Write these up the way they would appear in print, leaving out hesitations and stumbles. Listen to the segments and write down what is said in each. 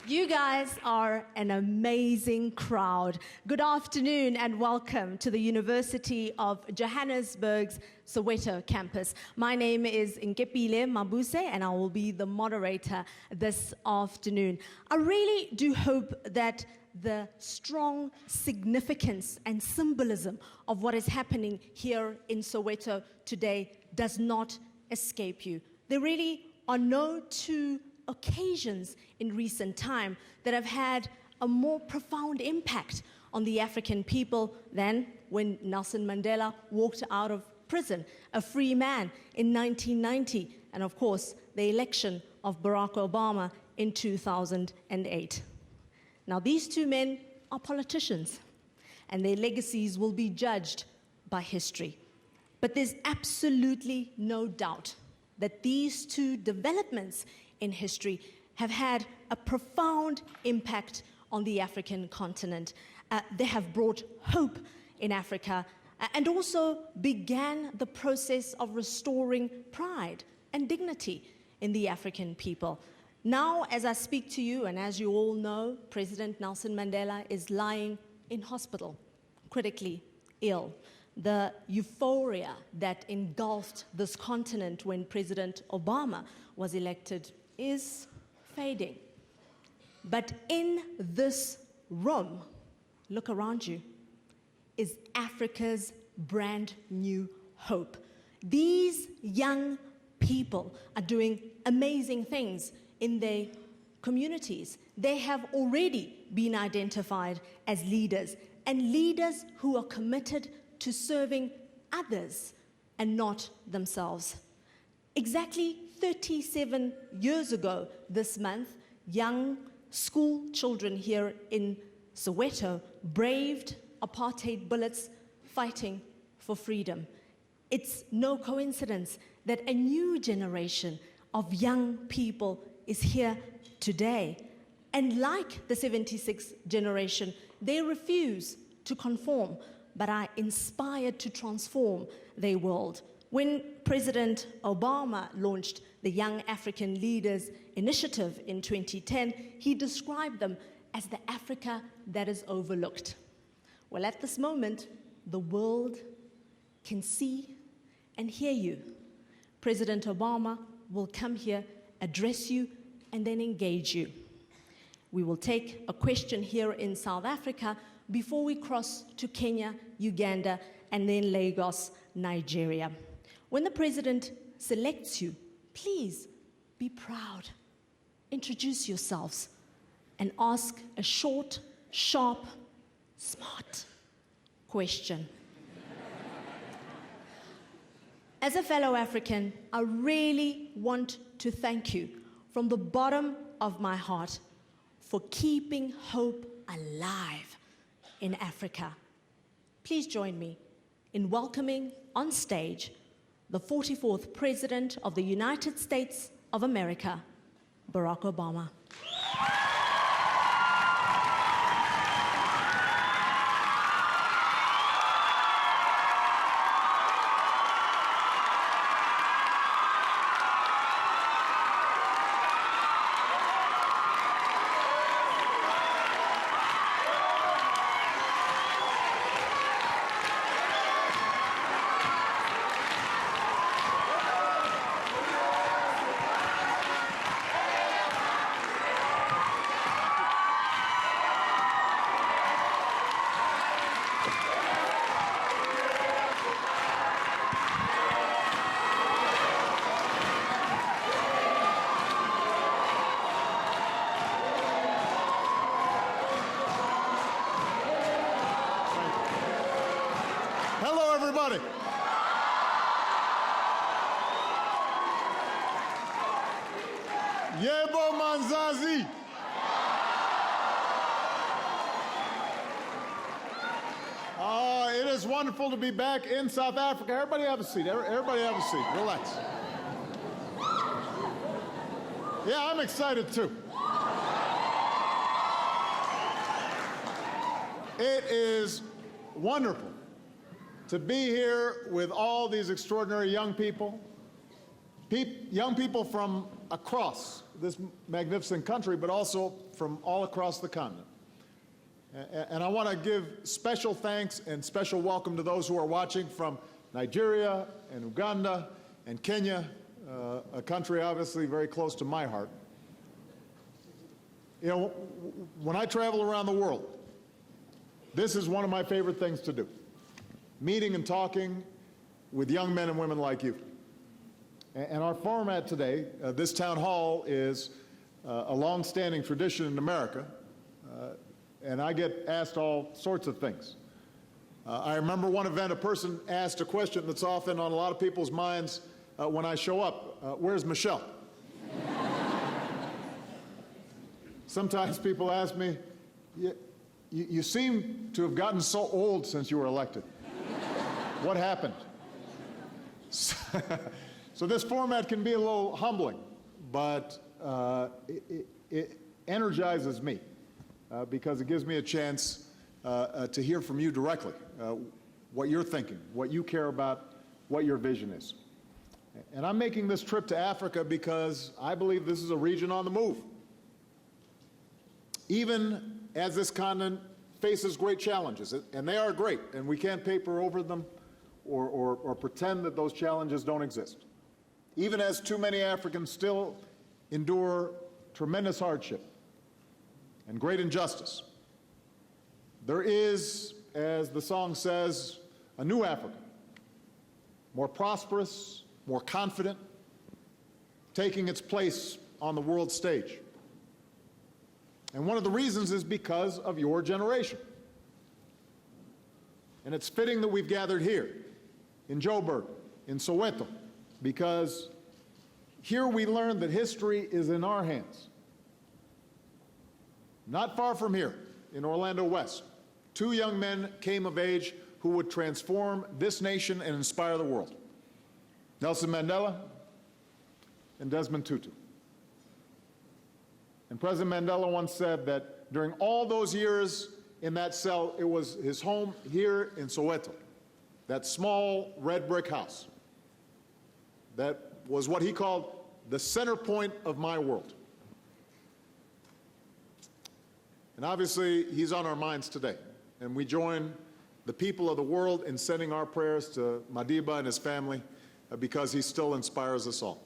You guys are an amazing crowd. Good afternoon and welcome to the University of Johannesburg's Soweto campus. My name is Nkepile Mabuse and I will be the moderator this afternoon. I really do hope that the strong significance and symbolism of what is happening here in Soweto today does not escape you. There really are no two occasions in recent time that have had a more profound impact on the African people than when Nelson Mandela walked out of prison, a free man, in 1990, and of course, the election of Barack Obama in 2008. Now, these two men are politicians, and their legacies will be judged by history. But there's absolutely no doubt that these two developments in history have had a profound impact on the African continent. They have brought hope in Africa and also began the process of restoring pride and dignity in the African people. Now, as I speak to you, and as you all know, President Nelson Mandela is lying in hospital, critically ill. The euphoria that engulfed this continent when President Obama was elected is fading. But in this room, look around you, is Africa's brand new hope. These young people are doing amazing things in their communities. They have already been identified as leaders, and leaders who are committed to serving others and not themselves. Exactly 37 years ago this month, young school children here in Soweto braved apartheid bullets fighting for freedom. It's no coincidence that a new generation of young people is here today. And like the 76th generation, they refuse to conform, but are inspired to transform their world. When President Obama launched the Young African Leaders Initiative in 2010, he described them as the Africa that is overlooked. Well, at this moment, the world can see and hear you. President Obama will come here, address you, and then engage you. We will take a question here in South Africa before we cross to Kenya, Uganda, and then Lagos, Nigeria. When the president selects you, please be proud. Introduce yourselves and ask a short, sharp, smart question. As a fellow African, I really want to thank you from the bottom of my heart for keeping hope alive in Africa. Please join me in welcoming on stage the 44th President of the United States of America, Barack Obama. Hello, everybody. Yebo Manzazi. It is wonderful to be back in South Africa. Everybody have a seat. Everybody have a seat. Relax. Yeah, I'm excited too. It is wonderful to be here with all these extraordinary young people, young people from across this magnificent country, but also from all across the continent. And I want to give special thanks and special welcome to those who are watching from Nigeria and Uganda and Kenya, a country obviously very close to my heart. You know, when I travel around the world, this is one of my favorite things to do, meeting and talking with young men and women like you. And our format today, this town hall, is a long-standing tradition in America, and I get asked all sorts of things. I remember one event, a person asked a question that's often on a lot of people's minds when I show up, where's Michelle? Sometimes people ask me, you seem to have gotten so old since you were elected. What happened? So this format can be a little humbling, but it energizes me because it gives me a chance to hear from you directly, what you're thinking, what you care about, what your vision is. And I'm making this trip to Africa because I believe this is a region on the move. Even as this continent faces great challenges, and they are great, and we can't paper over them or pretend that those challenges don't exist. Even as too many Africans still endure tremendous hardship and great injustice, there is, as the song says, a new Africa, more prosperous, more confident, taking its place on the world stage. And one of the reasons is because of your generation. And it's fitting that we've gathered here in Joburg, in Soweto, because here we learn that history is in our hands. Not far from here, in Orlando West, two young men came of age who would transform this nation and inspire the world. Nelson Mandela and Desmond Tutu. And President Mandela once said that during all those years in that cell, it was his home here in Soweto, that small red brick house. That was what he called the center point of my world. And obviously, he's on our minds today. And we join the people of the world in sending our prayers to Madiba and his family because he still inspires us all.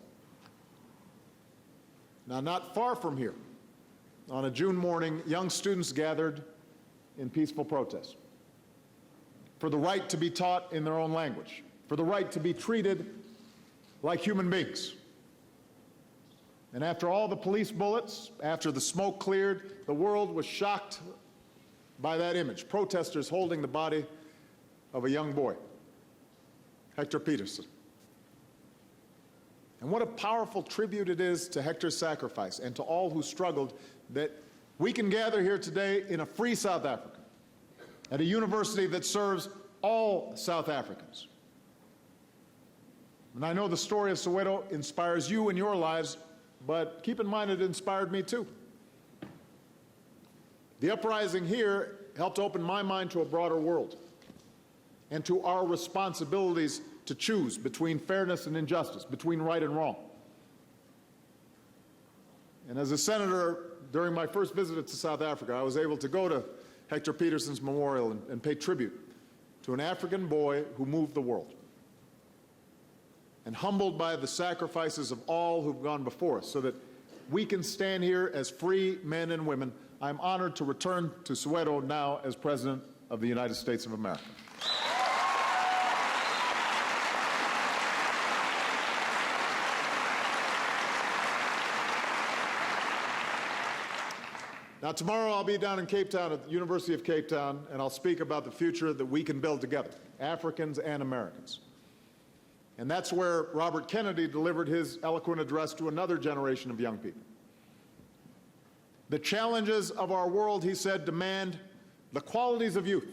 Now, not far from here, on a June morning, young students gathered in peaceful protest for the right to be taught in their own language, for the right to be treated like human beings. And after all the police bullets, after the smoke cleared, the world was shocked by that image, protesters holding the body of a young boy, Hector Peterson. And what a powerful tribute it is to Hector's sacrifice and to all who struggled that we can gather here today in a free South Africa, at a university that serves all South Africans. And I know the story of Soweto inspires you in your lives, but keep in mind it inspired me too. The uprising here helped open my mind to a broader world and to our responsibilities to choose between fairness and injustice, between right and wrong. And as a senator, during my first visit to South Africa, I was able to go to Hector Peterson's memorial and pay tribute to an African boy who moved the world. And humbled by the sacrifices of all who've gone before us so that we can stand here as free men and women, I'm honored to return to Soweto now as President of the United States of America. Now, tomorrow I'll be down in Cape Town at the University of Cape Town, and I'll speak about the future that we can build together, Africans and Americans. And that's where Robert Kennedy delivered his eloquent address to another generation of young people. The challenges of our world, he said, demand the qualities of youth.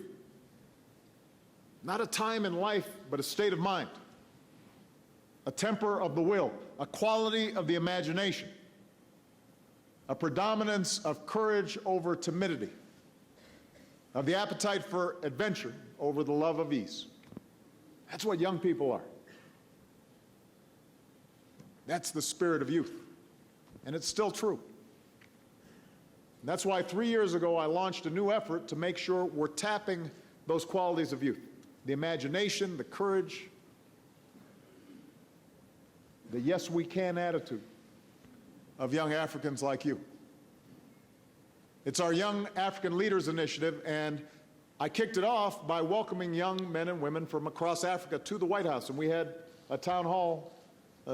Not a time in life, but a state of mind, a temper of the will, a quality of the imagination, a predominance of courage over timidity, of the appetite for adventure over the love of ease. That's what young people are. That's the spirit of youth. And it's still true. And that's why 3 years ago I launched a new effort to make sure we're tapping those qualities of youth: the imagination, the courage, the yes we can attitude of young Africans like you. It's our Young African Leaders Initiative, and I kicked it off by welcoming young men and women from across Africa to the White House, and we had a town hall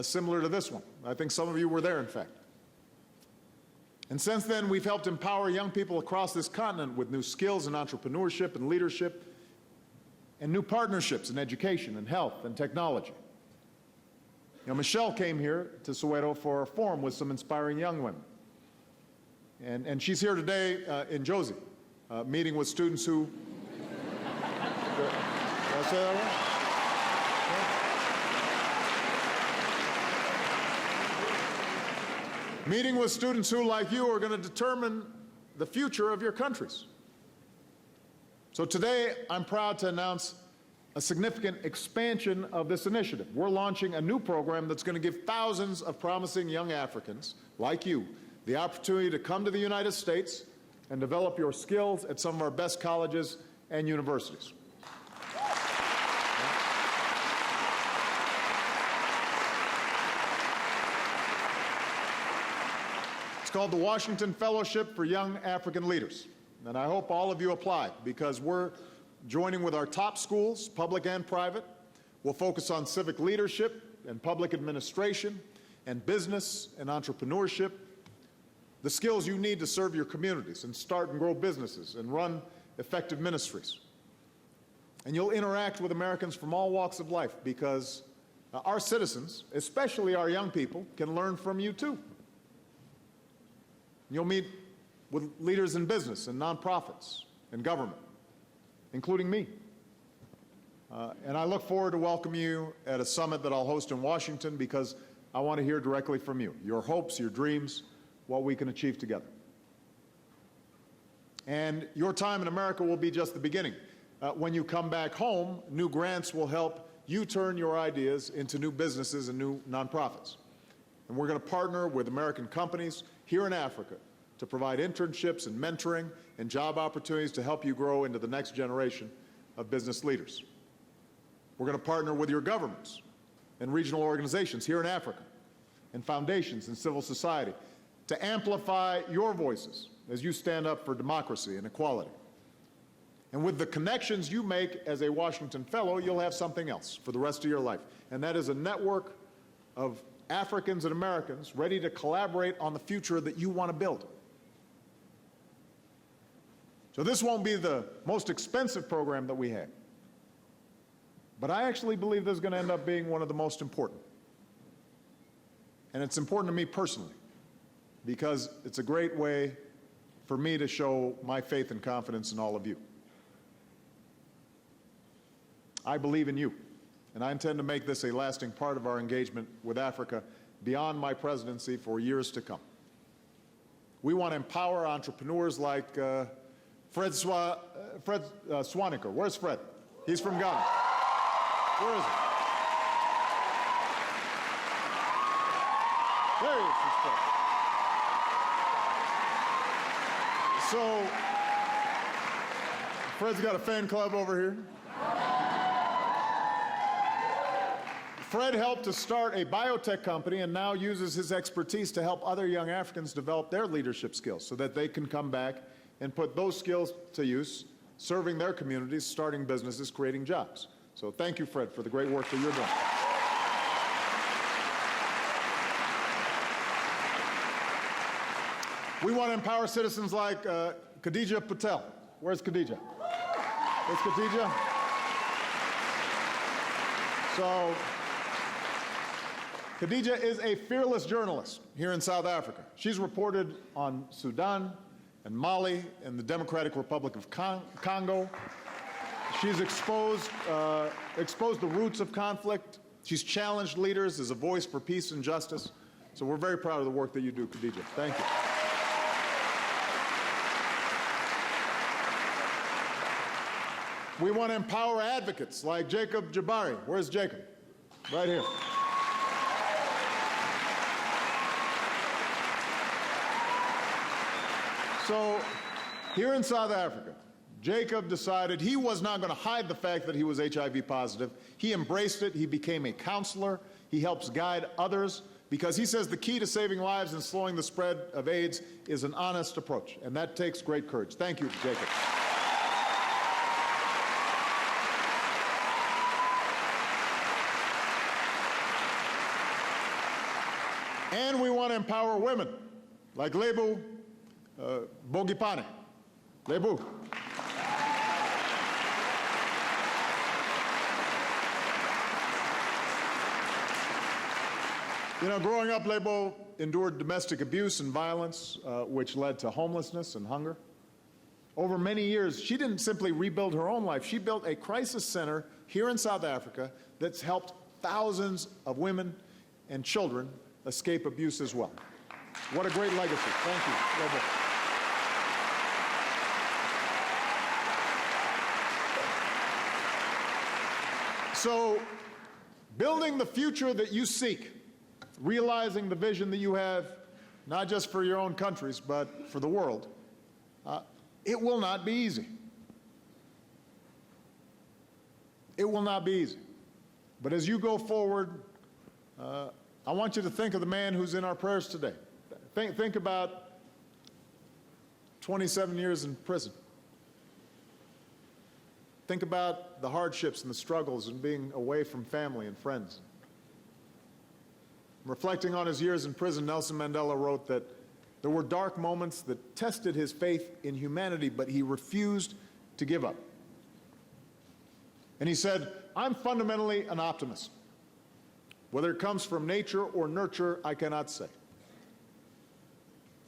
similar to this one. I think some of you were there, in fact. And since then, we've helped empower young people across this continent with new skills in entrepreneurship and leadership, and new partnerships in education and health and technology. You know, Michelle came here to Soweto for a forum with some inspiring young women. And she's here today in Josie, meeting with students who... Did I say that right? Yeah. Meeting with students who, like you, are going to determine the future of your countries. So today, I'm proud to announce a significant expansion of this initiative. We're launching a new program that's going to give thousands of promising young Africans, like you, the opportunity to come to the United States and develop your skills at some of our best colleges and universities. It's called the Washington Fellowship for Young African Leaders. And I hope all of you apply, because we're joining with our top schools, public and private. We'll focus on civic leadership and public administration and business and entrepreneurship, the skills you need to serve your communities and start and grow businesses and run effective ministries. And you'll interact with Americans from all walks of life, because our citizens, especially our young people, can learn from you too. You'll meet with leaders in business and nonprofits and government, including me. And I look forward to welcoming you at a summit that I'll host in Washington, because I want to hear directly from you, your hopes, your dreams, what we can achieve together. And your time in America will be just the beginning. When you come back home, new grants will help you turn your ideas into new businesses and new nonprofits. And we're going to partner with American companies here in Africa to provide internships and mentoring and job opportunities to help you grow into the next generation of business leaders. We're going to partner with your governments and regional organizations here in Africa, and foundations and civil society, to amplify your voices as you stand up for democracy and equality. And with the connections you make as a Washington Fellow, you'll have something else for the rest of your life, and that is a network of Africans and Americans ready to collaborate on the future that you want to build. So this won't be the most expensive program that we have, but I actually believe this is going to end up being one of the most important. And it's important to me personally, because it's a great way for me to show my faith and confidence in all of you. I believe in you, and I intend to make this a lasting part of our engagement with Africa beyond my presidency for years to come. We want to empower entrepreneurs like Fred Swaniker. Where's Fred? He's from Ghana. Where is he? There he is. He's Fred. So, Fred's got a fan club over here. Fred helped to start a biotech company and now uses his expertise to help other young Africans develop their leadership skills so that they can come back and put those skills to use, serving their communities, starting businesses, creating jobs. So thank you, Fred, for the great work that you're doing. We want to empower citizens like Khadija Patel. Where's Khadija? Where's Khadija? So, Khadija is a fearless journalist here in South Africa. She's reported on Sudan and Mali and the Democratic Republic of Congo. She's exposed the roots of conflict. She's challenged leaders as a voice for peace and justice. So we're very proud of the work that you do, Khadija. Thank you. We want to empower advocates like Jacob Jabari. Where's Jacob? Right here. So here in South Africa, Jacob decided he was not going to hide the fact that he was HIV positive. He embraced it. He became a counselor. He helps guide others because he says the key to saving lives and slowing the spread of AIDS is an honest approach, and that takes great courage. Thank you, Jacob. And we want to empower women like Lebu Bogipane. Lebu. You know, growing up, Lebo endured domestic abuse and violence, which led to homelessness and hunger. Over many years, she didn't simply rebuild her own life. She built a crisis center here in South Africa that's helped thousands of women and children escape abuse as well. What a great legacy. Thank you, Lebo. So, building the future that you seek, realizing the vision that you have, not just for your own countries, but for the world, it will not be easy. It will not be easy. But as you go forward, I want you to think of the man who's in our prayers today. Think about 27 years in prison. Think about the hardships and the struggles and being away from family and friends. Reflecting on his years in prison, Nelson Mandela wrote that there were dark moments that tested his faith in humanity, but he refused to give up. And he said, "I'm fundamentally an optimist. Whether it comes from nature or nurture, I cannot say.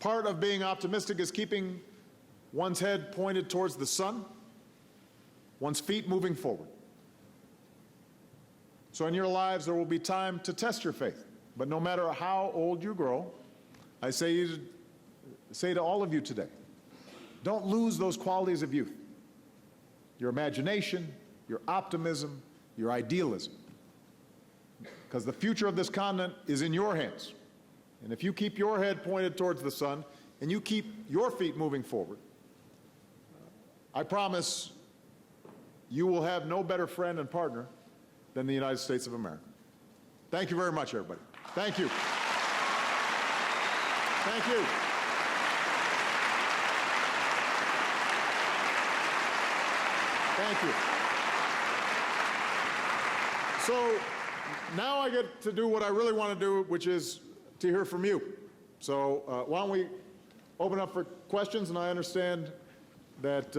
Part of being optimistic is keeping one's head pointed towards the sun, one's feet moving forward. So in your lives, there will be time to test your faith. But no matter how old you grow, I say to all of you today, don't lose those qualities of youth. Your imagination, your optimism, your idealism. Because the future of this continent is in your hands. And if you keep your head pointed towards the sun and you keep your feet moving forward, I promise you will have no better friend and partner than the United States of America." Thank you very much, everybody. Thank you. Thank you. Thank you. So now I get to do what I really want to do, which is to hear from you. So why don't we open up for questions, and I understand that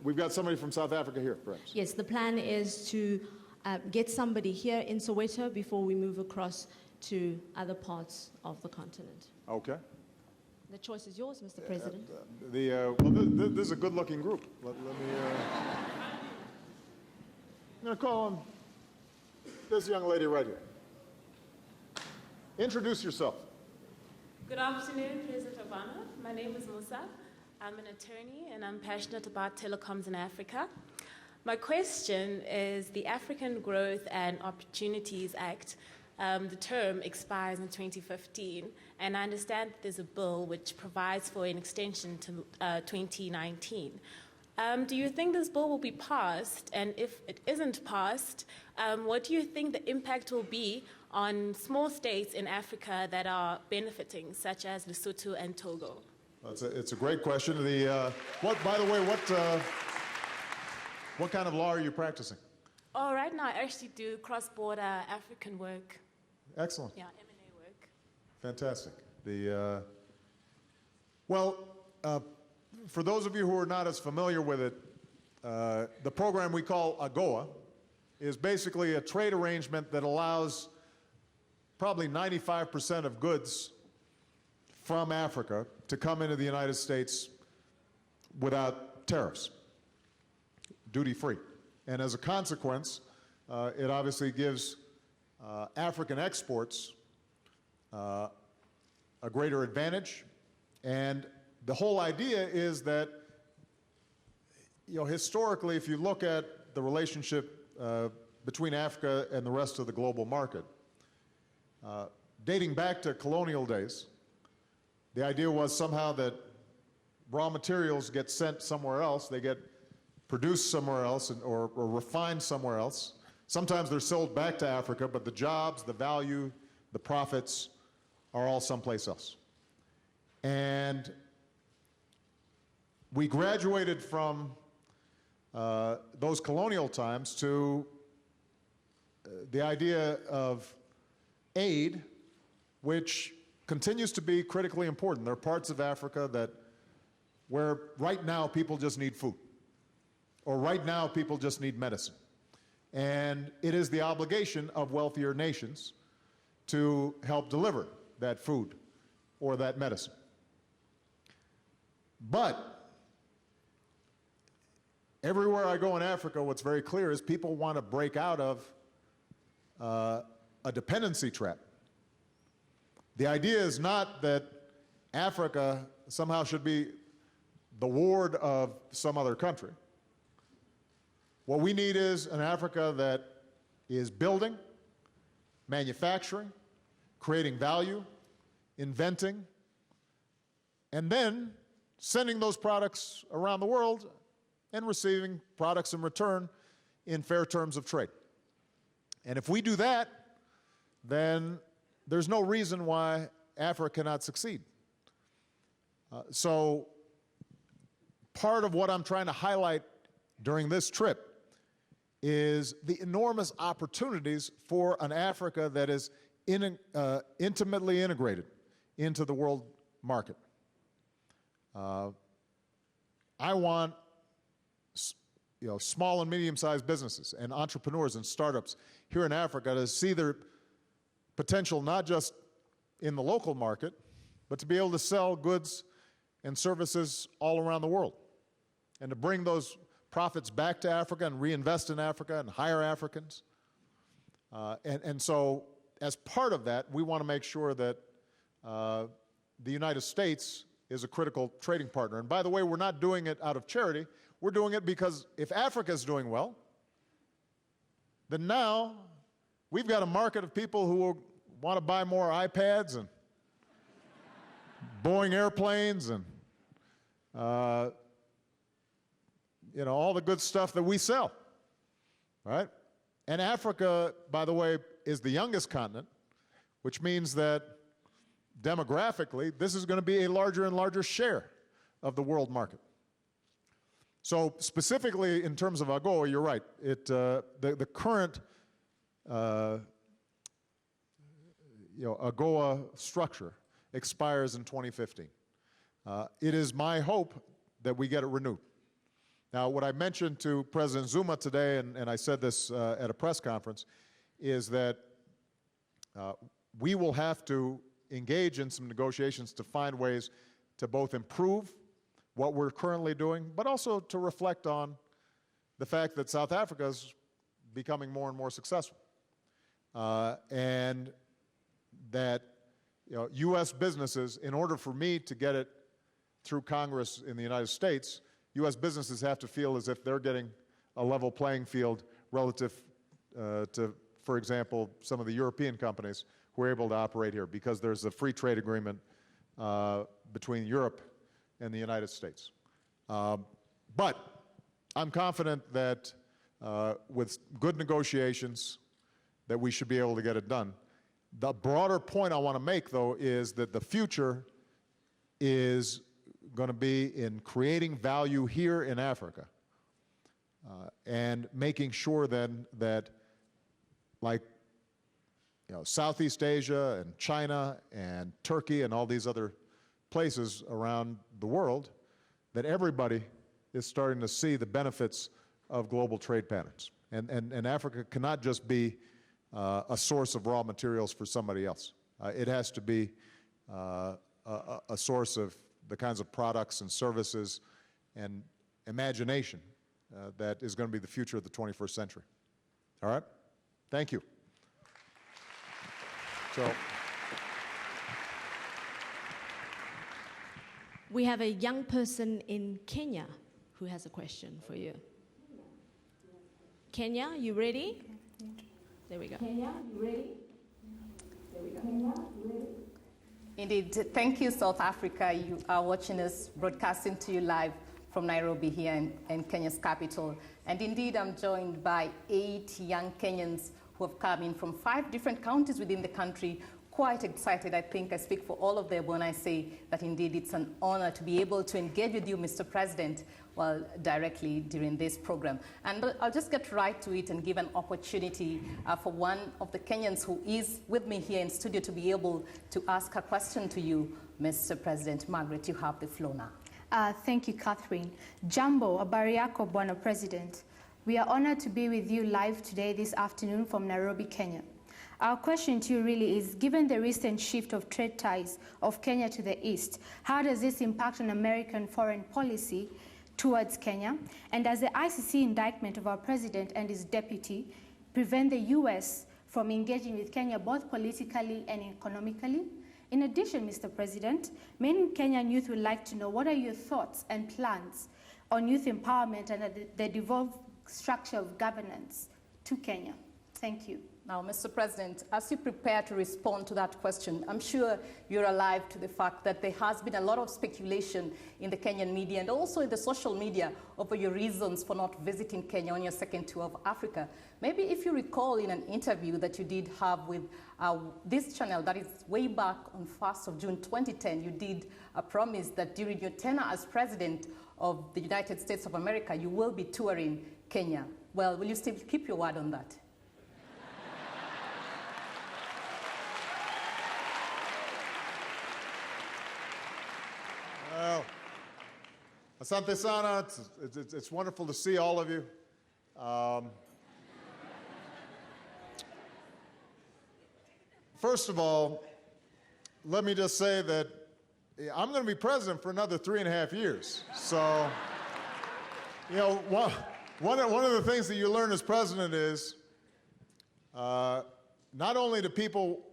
we've got somebody from South Africa here, perhaps. Yes, the plan is to get somebody here in Soweto before we move across to other parts of the continent. Okay. The choice is yours, Mr. President. Well, this is a good-looking group. Let me. I'm going to call on this young lady right here. Introduce yourself. Good afternoon, President Obama. My name is Musa. I'm an attorney, and I'm passionate about telecoms in Africa. My question is, the African Growth and Opportunities Act, the term expires in 2015, and I understand that there's a bill which provides for an extension to 2019. Do you think this bill will be passed? And if it isn't passed, what do you think the impact will be on small states in Africa that are benefiting, such as Lesotho and Togo? It's a great question. By the way, what kind of law are you practicing? Oh, right now I actually do cross-border African work. Excellent. Yeah, M&A work. Fantastic. For those of you who are not as familiar with it, the program we call AGOA is basically a trade arrangement that allows probably 95% of goods from Africa to come into the United States without tariffs, duty-free. And as a consequence, it obviously gives African exports a greater advantage. And the whole idea is that, historically, if you look at the relationship between Africa and the rest of the global market, dating back to colonial days, the idea was somehow that raw materials get sent somewhere else. They get produced somewhere else or refined somewhere else. Sometimes they're sold back to Africa, but the jobs, the value, the profits are all someplace else. And we graduated from those colonial times to the idea of aid, which continues to be critically important. There are parts of Africa where right now people just need food, or right now people just need medicine. And it is the obligation of wealthier nations to help deliver that food or that medicine. But everywhere I go in Africa, what's very clear is people want to break out of a dependency trap. The idea is not that Africa somehow should be the ward of some other country. What we need is an Africa that is building, manufacturing, creating value, inventing, and then sending those products around the world and receiving products in return in fair terms of trade. And if we do that, then there's no reason why Africa cannot succeed. So part of what I'm trying to highlight during this trip is the enormous opportunities for an Africa that is intimately integrated into the world market. I want small and medium-sized businesses and entrepreneurs and startups here in Africa to see their potential not just in the local market, but to be able to sell goods and services all around the world, and to bring those profits back to Africa and reinvest in Africa and hire Africans. And so as part of that, we want to make sure that the United States is a critical trading partner. And by the way, we're not doing it out of charity. We're doing it because if Africa is doing well, then now we've got a market of people who want to buy more iPads and Boeing airplanes and all the good stuff that we sell, right? And Africa, by the way, is the youngest continent, which means that demographically, this is going to be a larger and larger share of the world market. So specifically in terms of AGOA, you're right. The current AGOA structure expires in 2015. It is my hope that we get it renewed. Now, what I mentioned to President Zuma today, and I said this at a press conference, is that we will have to engage in some negotiations to find ways to both improve what we're currently doing, but also to reflect on the fact that South Africa is becoming more and more successful. And that U.S. businesses, in order for me to get it through Congress in the United States, U.S. businesses have to feel as if they're getting a level playing field relative to, for example, some of the European companies who are able to operate here, because there's a free trade agreement between Europe and the United States. But I'm confident that with good negotiations that we should be able to get it done. The broader point I want to make, though, is that the future is going to be in creating value here in Africa and making sure then that, like Southeast Asia and China and Turkey and all these other places around the world, that everybody is starting to see the benefits of global trade patterns. And Africa cannot just be a source of raw materials for somebody else. It has to be a source of the kinds of products and services and imagination that is going to be the future of the 21st century. All right? Thank you. So, we have a young person in Kenya who has a question for you. Kenya, you ready? There we go. Kenya, you ready? There we go. Kenya, you ready? Indeed. Thank you, South Africa. You are watching us broadcasting to you live from Nairobi here in Kenya's capital. And indeed, I'm joined by 8 young Kenyans who have come in from 5 different counties within the country. Quite excited. I think I speak for all of them when I say that indeed it's an honor to be able to engage with you, Mr. President, well, directly during this program. And I'll just get right to it and give an opportunity for one of the Kenyans who is with me here in studio to be able to ask a question to you, Mr. President. Margaret, you have the floor now. Thank you, Catherine. Jambo, habari yako, Bwana President. We are honored to be with you live today this afternoon from Nairobi, Kenya. Our question to you really is, given the recent shift of trade ties of Kenya to the east, how does this impact on American foreign policy towards Kenya? And does the ICC indictment of our president and his deputy prevent the US from engaging with Kenya both politically and economically? In addition, Mr. President, many Kenyan youth would like to know what are your thoughts and plans on youth empowerment and the devolved structure of governance to Kenya? Thank you. Now, Mr. President, as you prepare to respond to that question, I'm sure you're alive to the fact that there has been a lot of speculation in the Kenyan media and also in the social media over your reasons for not visiting Kenya on your second tour of Africa. Maybe if you recall in an interview that you did have with this channel, that is way back on 1st of June 2010, you did a promise that during your tenure as President of the United States of America, you will be touring Kenya. Well, will you still keep your word on that? Well, asante sana. It's wonderful to see all of you. First of all, let me just say that I'm going to be president for another 3.5 years. So, you know, one of the things that you learn as president is not only do people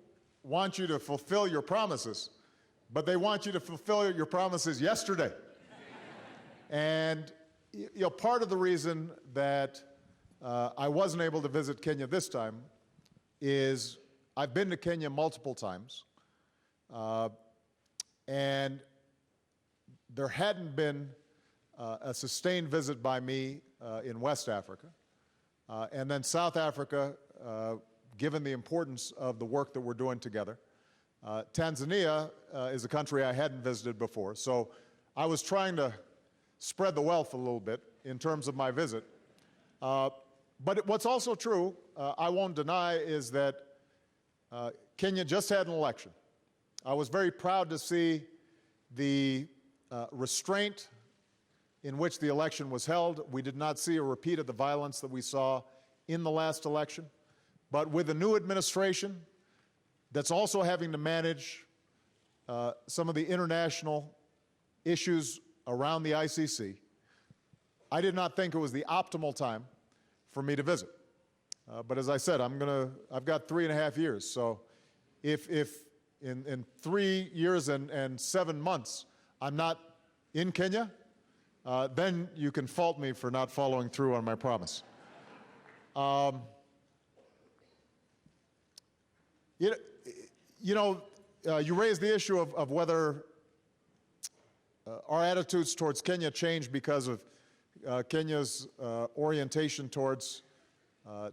want you to fulfill your promises, but they want you to fulfill your promises yesterday. And you know, part of the reason that I wasn't able to visit Kenya this time is I've been to Kenya multiple times, and there hadn't been a sustained visit by me in West Africa. And then South Africa, given the importance of the work that we're doing together. Tanzania is a country I hadn't visited before, so I was trying to spread the wealth a little bit in terms of my visit. But what's also true, I won't deny, is that Kenya just had an election. I was very proud to see the restraint in which the election was held. We did not see a repeat of the violence that we saw in the last election. But with the new administration, that's also having to manage some of the international issues around the ICC, I did not think it was the optimal time for me to visit. But as I said, I've got 3.5 years. So if in 3 years and 7 months I'm not in Kenya, then you can fault me for not following through on my promise. You raised the issue of whether our attitudes towards Kenya changed because of Kenya's orientation towards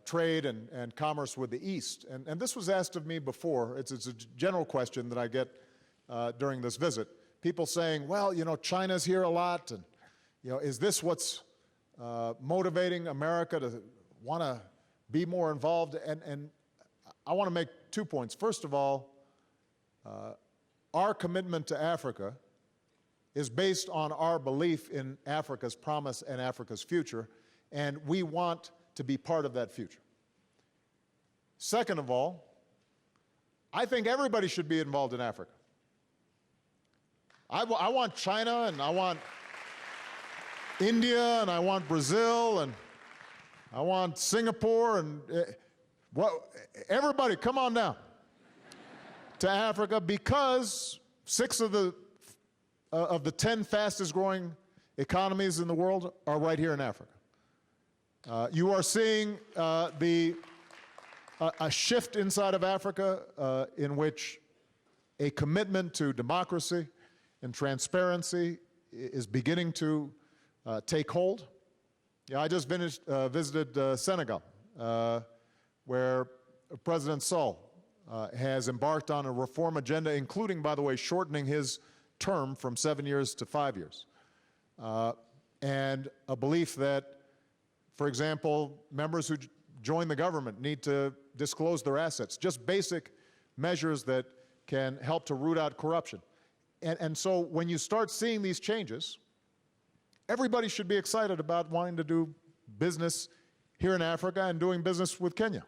trade and commerce with the East. And this was asked of me before. It's a general question that I get during this visit. People saying, well, you know, China's here a lot, and you know, is this what's motivating America to want to be more involved? And I want to make 2 points. First of all, our commitment to Africa is based on our belief in Africa's promise and Africa's future, and we want to be part of that future. Second of all, I think everybody should be involved in Africa. I want China, and I want India, and I want Brazil, and I want Singapore, and everybody come on down to Africa, because 6 of the 10 fastest growing economies in the world are right here in Africa. You are seeing a shift inside of Africa in which a commitment to democracy and transparency is beginning to take hold. Yeah, I just visited Senegal, where President Sall has embarked on a reform agenda, including, by the way, shortening his term from 7 years to 5 years. And a belief that, for example, members who join the government need to disclose their assets, just basic measures that can help to root out corruption. And so when you start seeing these changes, everybody should be excited about wanting to do business here in Africa and doing business with Kenya.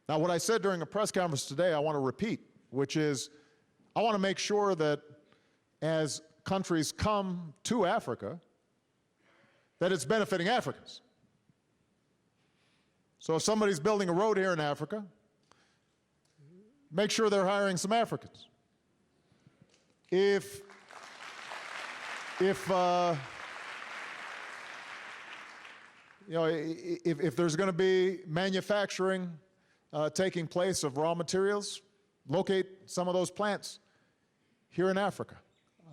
Now, what I said during a press conference today, I want to repeat, which is I want to make sure that as countries come to Africa, that it's benefiting Africans. So if somebody's building a road here in Africa, make sure they're hiring some Africans. If there's going to be manufacturing taking place of raw materials, locate some of those plants here in Africa.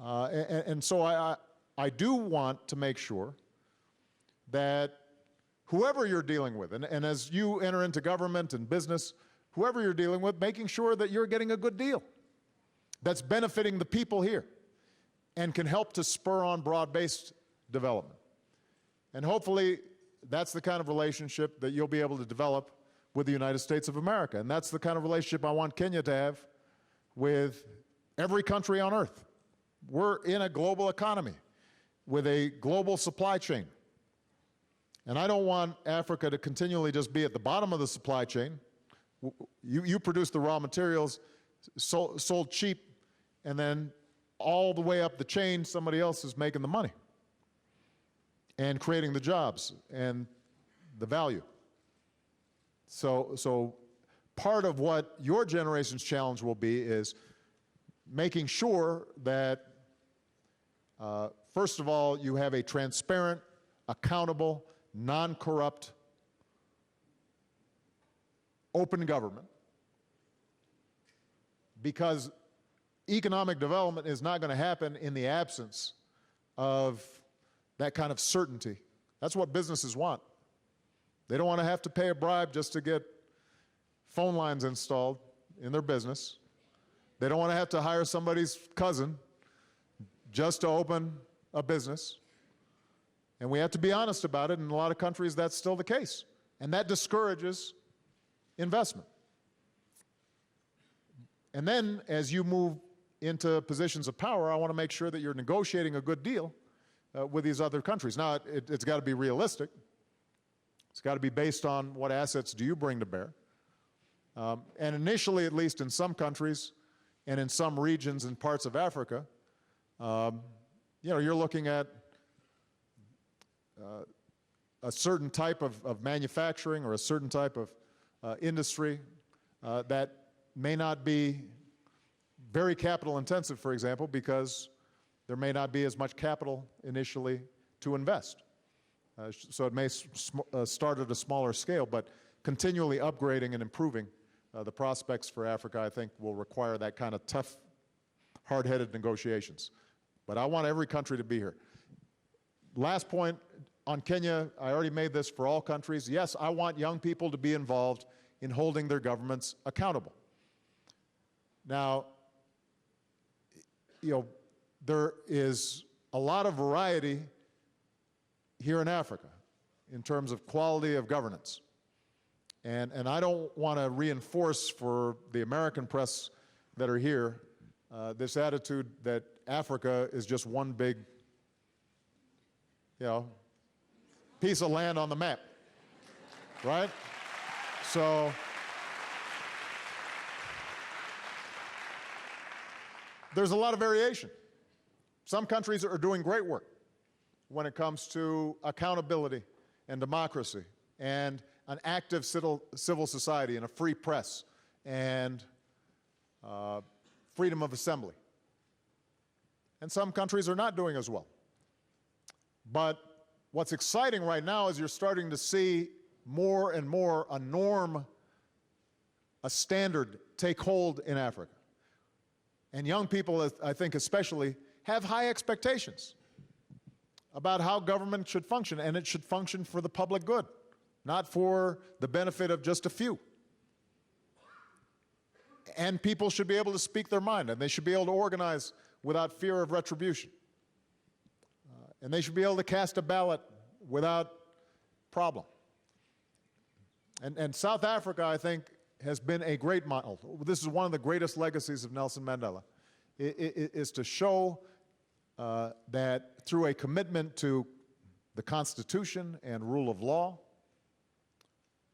And so I do want to make sure that whoever you're dealing with, and as you enter into government and business, whoever you're dealing with, making sure that you're getting a good deal that's benefiting the people here and can help to spur on broad-based development. And hopefully that's the kind of relationship that you'll be able to develop with the United States of America. And that's the kind of relationship I want Kenya to have with every country on earth. We're in a global economy with a global supply chain. And I don't want Africa to continually just be at the bottom of the supply chain. You produce the raw materials, sold cheap, and then all the way up the chain, somebody else is making the money and creating the jobs and the value. So part of what your generation's challenge will be is making sure that, first of all, you have a transparent, accountable, non-corrupt, open government, because economic development is not going to happen in the absence of that kind of certainty. That's what businesses want. They don't want to have to pay a bribe just to get phone lines installed in their business. They don't want to have to hire somebody's cousin just to open a business. And we have to be honest about it. In a lot of countries, that's still the case. And that discourages investment. And then, as you move into positions of power, I want to make sure that you're negotiating a good deal with these other countries. Now, it's got to be realistic. It's got to be based on what assets do you bring to bear. And initially, at least in some countries and in some regions and parts of Africa, you're looking at a certain type of manufacturing or a certain type of industry that may not be very capital intensive, for example, because there may not be as much capital initially to invest. So it may start at a smaller scale, but continually upgrading and improving the prospects for Africa, I think, will require that kind of tough, hard-headed negotiations. But I want every country to be here. Last point on Kenya, I already made this for all countries. Yes, I want young people to be involved in holding their governments accountable. Now, there is a lot of variety here in Africa in terms of quality of governance. And I don't want to reinforce for the American press that are here this attitude that Africa is just one big, piece of land on the map, right? So there's a lot of variation. Some countries are doing great work when it comes to accountability and democracy and an active civil society and a free press and freedom of assembly. And some countries are not doing as well. But what's exciting right now is you're starting to see more and more a norm, a standard take hold in Africa, And young people, I think especially, have high expectations about how government should function, and it should function for the public good, not for the benefit of just a few. And people should be able to speak their mind, and they should be able to organize without fear of retribution. And they should be able to cast a ballot without problem. And South Africa, I think, has been a great model. This is one of the greatest legacies of Nelson Mandela, is to show that through a commitment to the Constitution and rule of law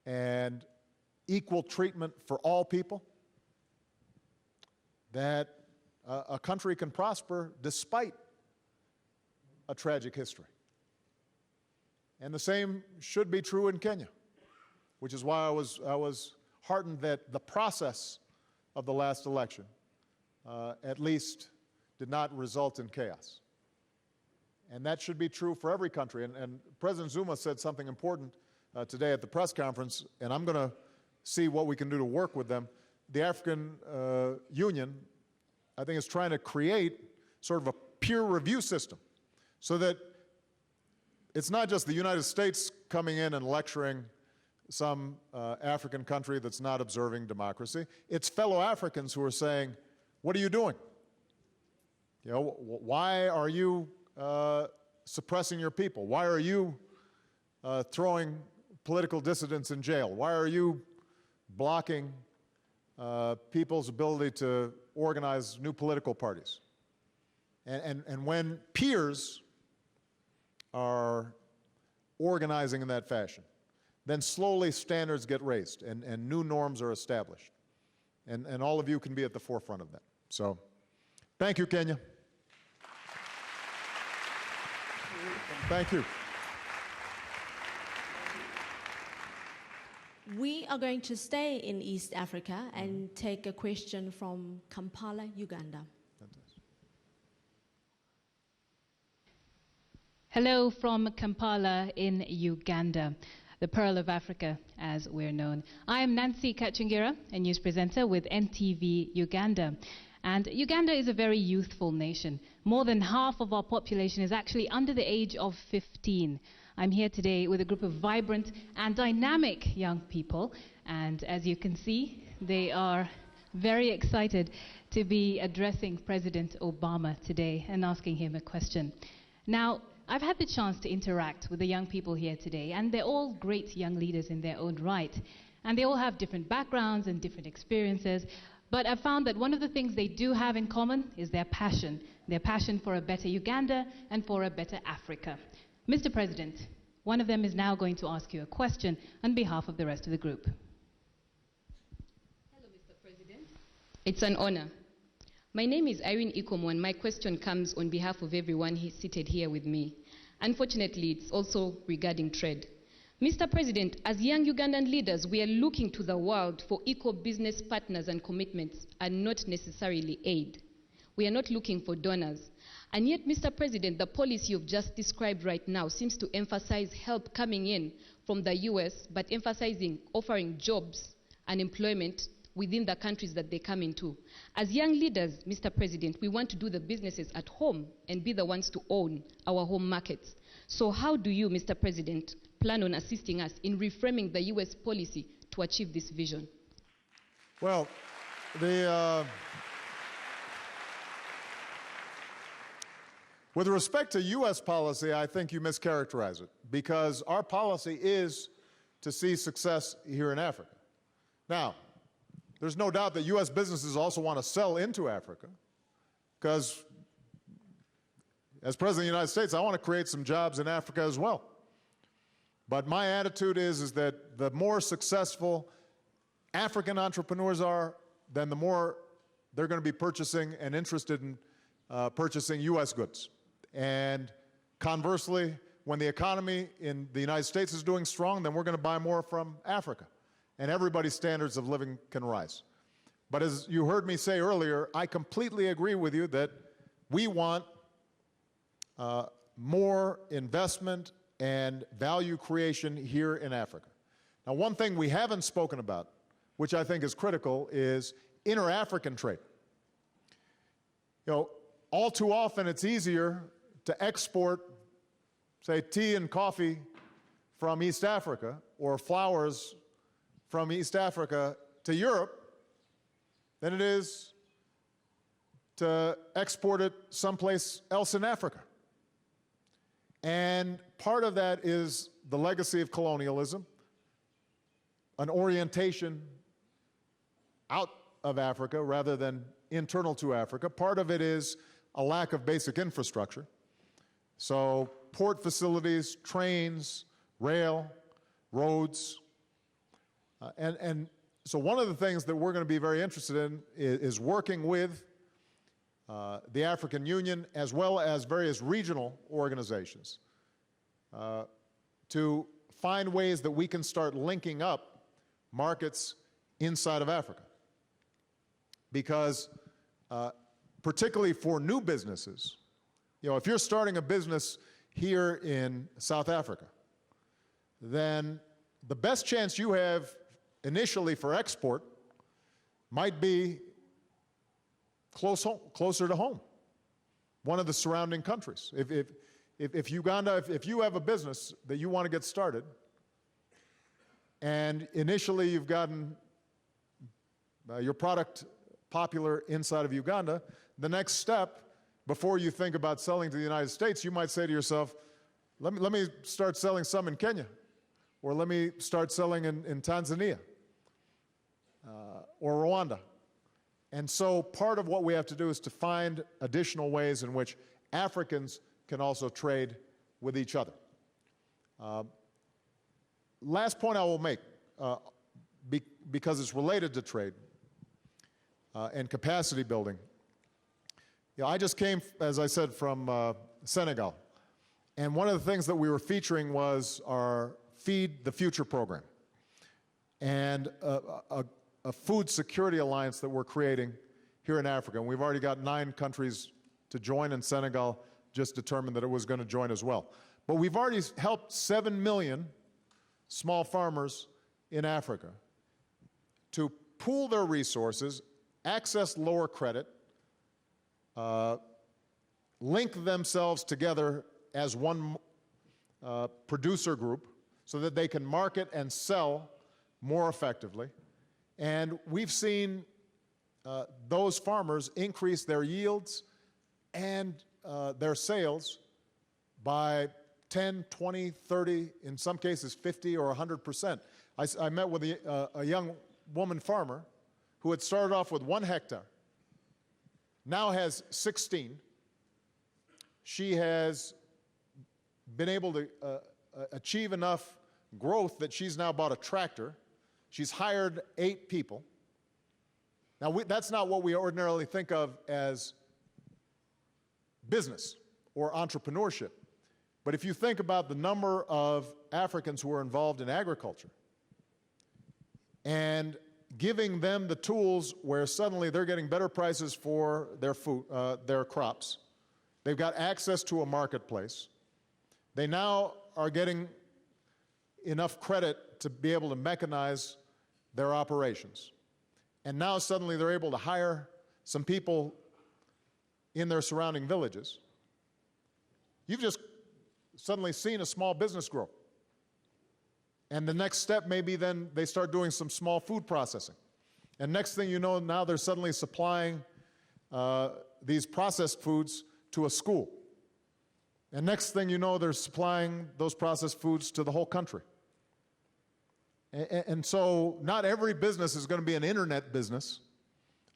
and equal treatment for all people, that a country can prosper despite a tragic history. And the same should be true in Kenya, which is why I was heartened that the process of the last election at least did not result in chaos. And that should be true for every country. And President Zuma said something important today at the press conference, and I'm going to see what we can do to work with them. The African Union, I think, is trying to create sort of a peer review system so that it's not just the United States coming in and lecturing some African country that's not observing democracy. It's fellow Africans who are saying, what are you doing? You know, why are you suppressing your people? Why are you throwing political dissidents in jail? Why are you blocking people's ability to organize new political parties? And when peers are organizing in that fashion, then slowly standards get raised and new norms are established. And all of you can be at the forefront of that. So, thank you, Kenya. Thank you. We are going to stay in East Africa and take a question from Kampala, Uganda. Hello from Kampala in Uganda, the Pearl of Africa, as we're known. I am Nancy Kachingira, a news presenter with NTV Uganda. And Uganda is a very youthful nation. More than half of our population is actually under the age of 15. I'm here today with a group of vibrant and dynamic young people. And as you can see, they are very excited to be addressing President Obama today and asking him a question. Now, I've had the chance to interact with the young people here today, and they're all great young leaders in their own right. And they all have different backgrounds and different experiences. But I've found that one of the things they do have in common is their passion for a better Uganda and for a better Africa. Mr. President, one of them is now going to ask you a question on behalf of the rest of the group. Hello, Mr. President. It's an honor. My name is Irene Ikomo, and my question comes on behalf of everyone seated here with me. Unfortunately, it's also regarding trade. Mr. President, as young Ugandan leaders, we are looking to the world for equal business partners and commitments, and not necessarily aid. We are not looking for donors. And yet, Mr. President, the policy you've just described right now seems to emphasize help coming in from the US, but emphasizing offering jobs and employment within the countries that they come into. As young leaders, Mr. President, we want to do the businesses at home and be the ones to own our home markets. So how do you, Mr. President, plan on assisting us in reframing the US policy to achieve this vision? Well, with respect to US policy, I think you mischaracterize it, because our policy is to see success here in Africa. Now, there's no doubt that US businesses also want to sell into Africa, because as President of the United States, I want to create some jobs in Africa as well. But my attitude is that the more successful African entrepreneurs are, then the more they're going to be purchasing and interested in purchasing US goods. And conversely, when the economy in the United States is doing strong, then we're going to buy more from Africa. And everybody's standards of living can rise. But as you heard me say earlier, I completely agree with you that we want more investment and value creation here in Africa. Now, one thing we haven't spoken about, which I think is critical, is inter-African trade. all too often it's easier to export, say, tea and coffee from East Africa or flowers from East Africa to Europe than it is to export it someplace else in Africa. And part of that is the legacy of colonialism, an orientation out of Africa rather than internal to Africa. Part of it is a lack of basic infrastructure. So port facilities, trains, rail, roads. And so one of the things that we're going to be very interested in is working with the African Union as well as various regional organizations to find ways that we can start linking up markets inside of Africa. Because particularly for new businesses, if you're starting a business here in South Africa, then the best chance you have initially for export might be closer to home, one of the surrounding countries. If Uganda, if you have a business that you want to get started, and initially you've gotten your product popular inside of Uganda, the next step, before you think about selling to the United States, you might say to yourself, let me start selling some in Kenya, or let me start selling in Tanzania, or Rwanda. And so part of what we have to do is to find additional ways in which Africans can also trade with each other. Last point I will make, because it's related to trade and capacity building. I just came, as I said, from Senegal. And one of the things that we were featuring was our Feed the Future program and a food security alliance that we're creating here in Africa. And we've already got 9 countries to join, and Senegal just determined that it was going to join as well. But we've already helped 7 million small farmers in Africa to pool their resources, access lower credit, link themselves together as one producer group so that they can market and sell more effectively. And we've seen those farmers increase their yields and their sales by 10, 20, 30, in some cases 50 or 100%. I met with a young woman farmer who had started off with 1 hectare, now has 16. She has been able to achieve enough growth that she's now bought a tractor. She's hired 8 people. Now, that's not what we ordinarily think of as business or entrepreneurship. But if you think about the number of Africans who are involved in agriculture and giving them the tools where suddenly they're getting better prices for their food, their crops, they've got access to a marketplace, they now are getting enough credit to be able to mechanize their operations. And now suddenly they're able to hire some people in their surrounding villages. You've just suddenly seen a small business grow. And the next step may be then they start doing some small food processing. And next thing you know, now they're suddenly supplying these processed foods to a school. And next thing you know, they're supplying those processed foods to the whole country. And so not every business is going to be an internet business,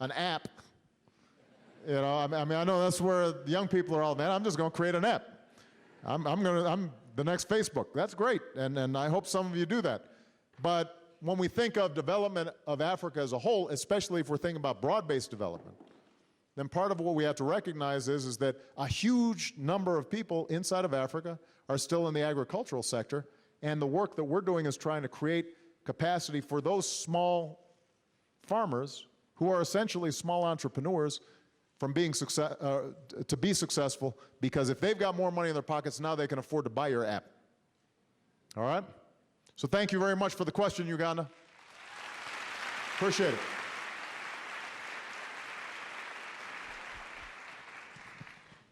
an app. I know that's where the young people are all, man, I'm just going to create an app. I'm the next Facebook. That's great, and I hope some of you do that. But when we think of development of Africa as a whole, especially if we're thinking about broad-based development, then part of what we have to recognize is that a huge number of people inside of Africa are still in the agricultural sector, and the work that we're doing is trying to create capacity for those small farmers who are essentially small entrepreneurs from being to be successful, because if they've got more money in their pockets, now they can afford to buy your app. All right? So thank you very much for the question, Uganda. Appreciate it.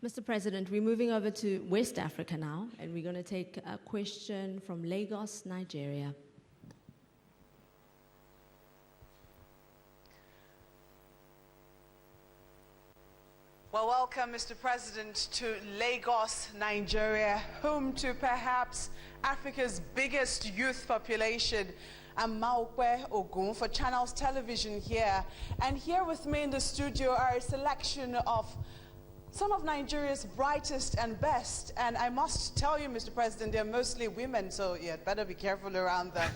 Mr. President, we're moving over to West Africa now, and we're going to take a question from Lagos, Nigeria. Well, welcome, Mr. President, to Lagos, Nigeria, home to perhaps Africa's biggest youth population. I'm Maokwe Ogun for Channels Television here. And here with me in the studio are a selection of some of Nigeria's brightest and best. And I must tell you, Mr. President, they're mostly women, so you'd better be careful around them.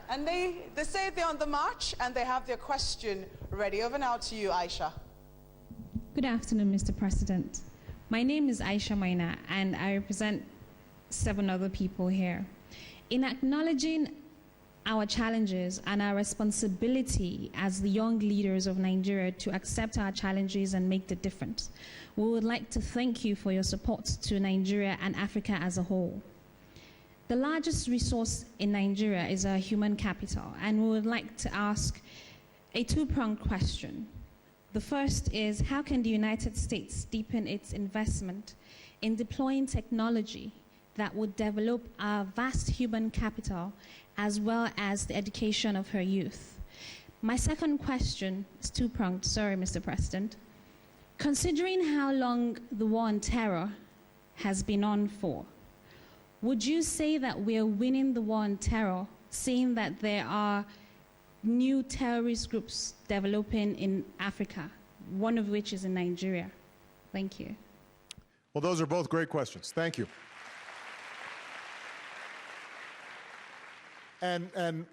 And they say they're on the march, and they have their question ready. Over now to you, Aisha. Good afternoon, Mr. President. My name is Aisha Maina, and I represent 7 other people here. In acknowledging our challenges and our responsibility as the young leaders of Nigeria to accept our challenges and make the difference, we would like to thank you for your support to Nigeria and Africa as a whole. The largest resource in Nigeria is our human capital, and we would like to ask a 2-pronged question. The first is, how can the United States deepen its investment in deploying technology that would develop our vast human capital as well as the education of her youth? My second question is 2-pronged, sorry, Mr. President. Considering how long the war on terror has been on for, would you say that we're winning the war on terror, seeing that there are new terrorist groups developing in Africa, one of which is in Nigeria? Thank you. Well, those are both great questions. Thank you. And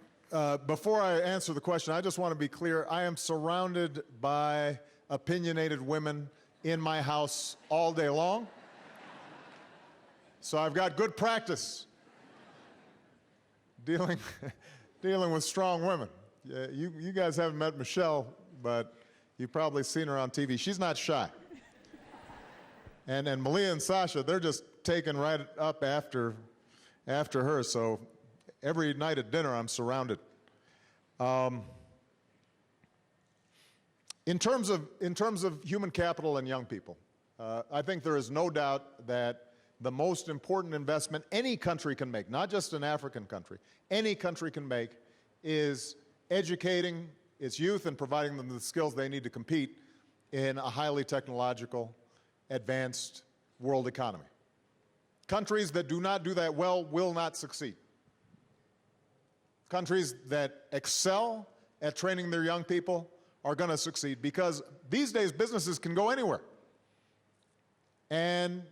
before I answer the question, I just want to be clear. I am surrounded by opinionated women in my house all day long. So I've got good practice dealing with strong women. You guys haven't met Michelle, but you've probably seen her on TV. She's not shy. And Malia and Sasha, they're just taken right up after her. So every night at dinner, I'm surrounded. In terms of human capital and young people, I think there is no doubt that the most important investment any country can make, not just an African country, any country can make, is educating its youth and providing them the skills they need to compete in a highly technological, advanced world economy. Countries that do not do that well will not succeed. Countries that excel at training their young people are going to succeed, because these days businesses can go anywhere. And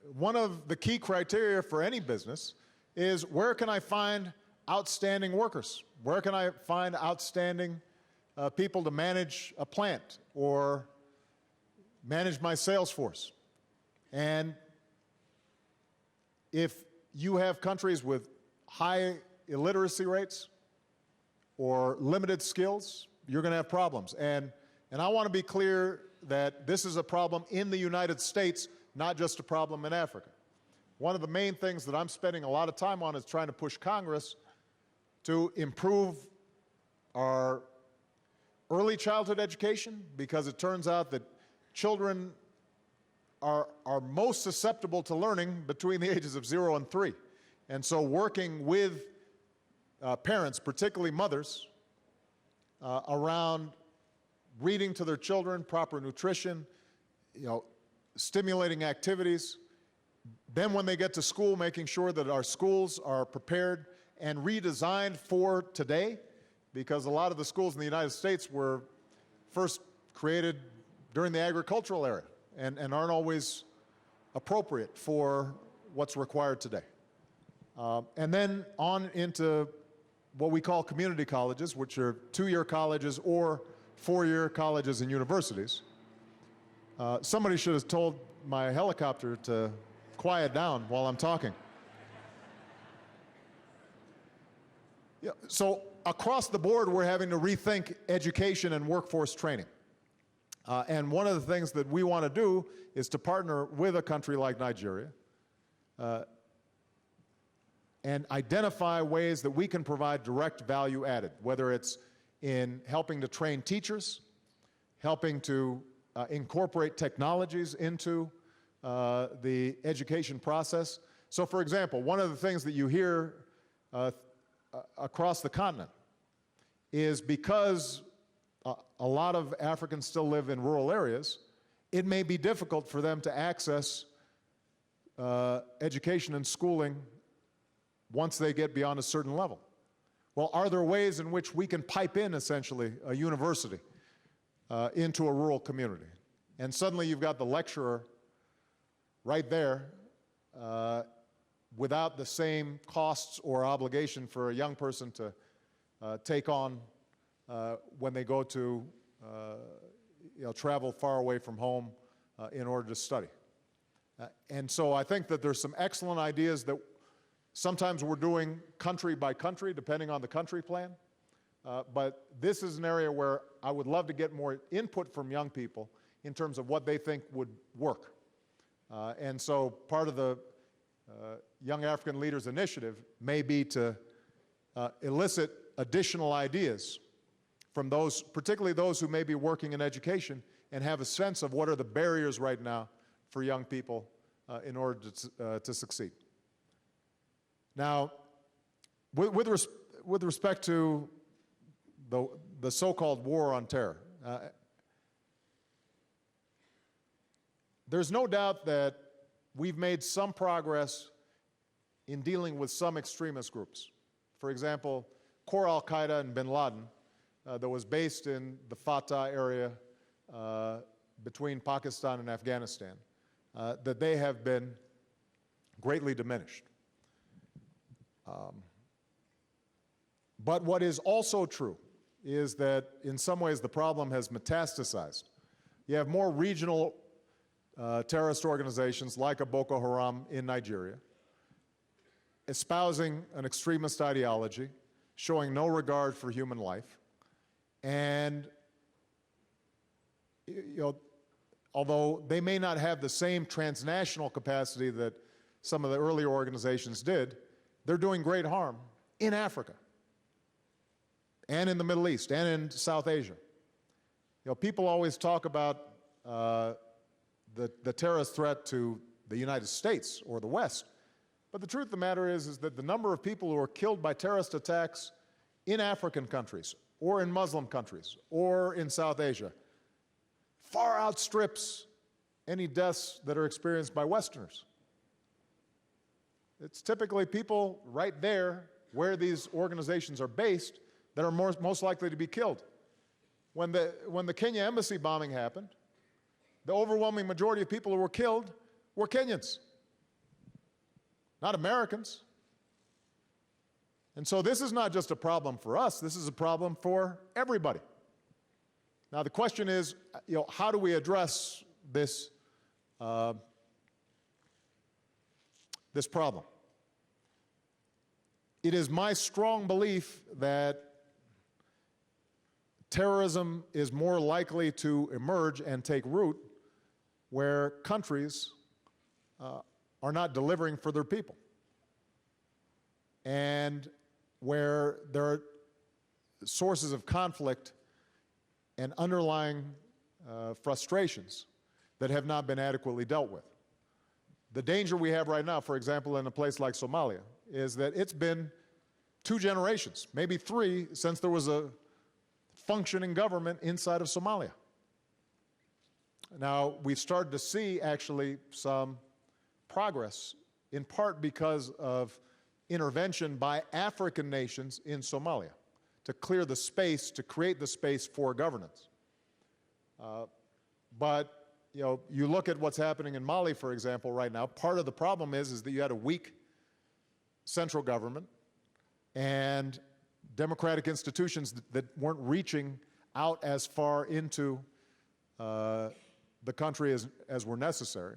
one of the key criteria for any business is, where can I find outstanding workers? Where can I find outstanding people to manage a plant or manage my sales force? And if you have countries with high illiteracy rates or limited skills, you're going to have problems. And I want to be clear that this is a problem in the United States, not just a problem in Africa. One of the main things that I'm spending a lot of time on is trying to push Congress to improve our early childhood education, because it turns out that children are most susceptible to learning between the ages of 0 and 3. And so working with parents, particularly mothers, around reading to their children, proper nutrition, stimulating activities. Then when they get to school, making sure that our schools are prepared and redesigned for today, because a lot of the schools in the United States were first created during the agricultural era and aren't always appropriate for what's required today. And then on into what we call community colleges, which are 2-year colleges or 4-year colleges and universities. Somebody should have told my helicopter to quiet down while I'm talking. Yeah, so across the board, we're having to rethink education and workforce training. And one of the things that we want to do is to partner with a country like Nigeria and identify ways that we can provide direct value added, whether it's in helping to train teachers, helping to incorporate technologies into the education process. So, for example, one of the things that you hear across the continent is because a lot of Africans still live in rural areas, it may be difficult for them to access education and schooling once they get beyond a certain level. Well, are there ways in which we can pipe in, essentially, a university into a rural community? And suddenly you've got the lecturer right there without the same costs or obligation for a young person to take on when they go to travel far away from home in order to study. And so I think that there's some excellent ideas that sometimes we're doing country by country, depending on the country plan. But this is an area where I would love to get more input from young people in terms of what they think would work. And so part of the Young African Leaders Initiative may be to elicit additional ideas from those, particularly those who may be working in education and have a sense of what are the barriers right now for young people in order to succeed. Now, with respect to the so-called war on terror, there's no doubt that we've made some progress in dealing with some extremist groups. For example, core al-Qaeda and bin Laden, that was based in the Fatah area between Pakistan and Afghanistan, that they have been greatly diminished. But what is also true is that in some ways the problem has metastasized. You have more regional terrorist organizations like a Boko Haram in Nigeria, espousing an extremist ideology, showing no regard for human life, and although they may not have the same transnational capacity that some of the earlier organizations did, they're doing great harm in Africa and in the Middle East and in South Asia. People always talk about the terrorist threat to the United States or the West, but the truth of the matter is that the number of people who are killed by terrorist attacks in African countries or in Muslim countries or in South Asia far outstrips any deaths that are experienced by Westerners. It's typically people right there where these organizations are based that are most likely to be killed. When the Kenya embassy bombing happened, the overwhelming majority of people who were killed were Kenyans, not Americans. And so this is not just a problem for us, this is a problem for everybody. Now the question is, how do we address this this problem? It is my strong belief that terrorism is more likely to emerge and take root where countries are not delivering for their people, and where there are sources of conflict and underlying frustrations that have not been adequately dealt with. The danger we have right now, for example, in a place like Somalia, is that it's been 2 generations, maybe 3, since there was a functioning government inside of Somalia. Now, we've started to see actually some progress, in part because of intervention by African nations in Somalia to clear the space, to create the space for governance. But you look at what's happening in Mali, for example, right now. Part of the problem is that you had a weak central government and democratic institutions that weren't reaching out as far into the country as were necessary.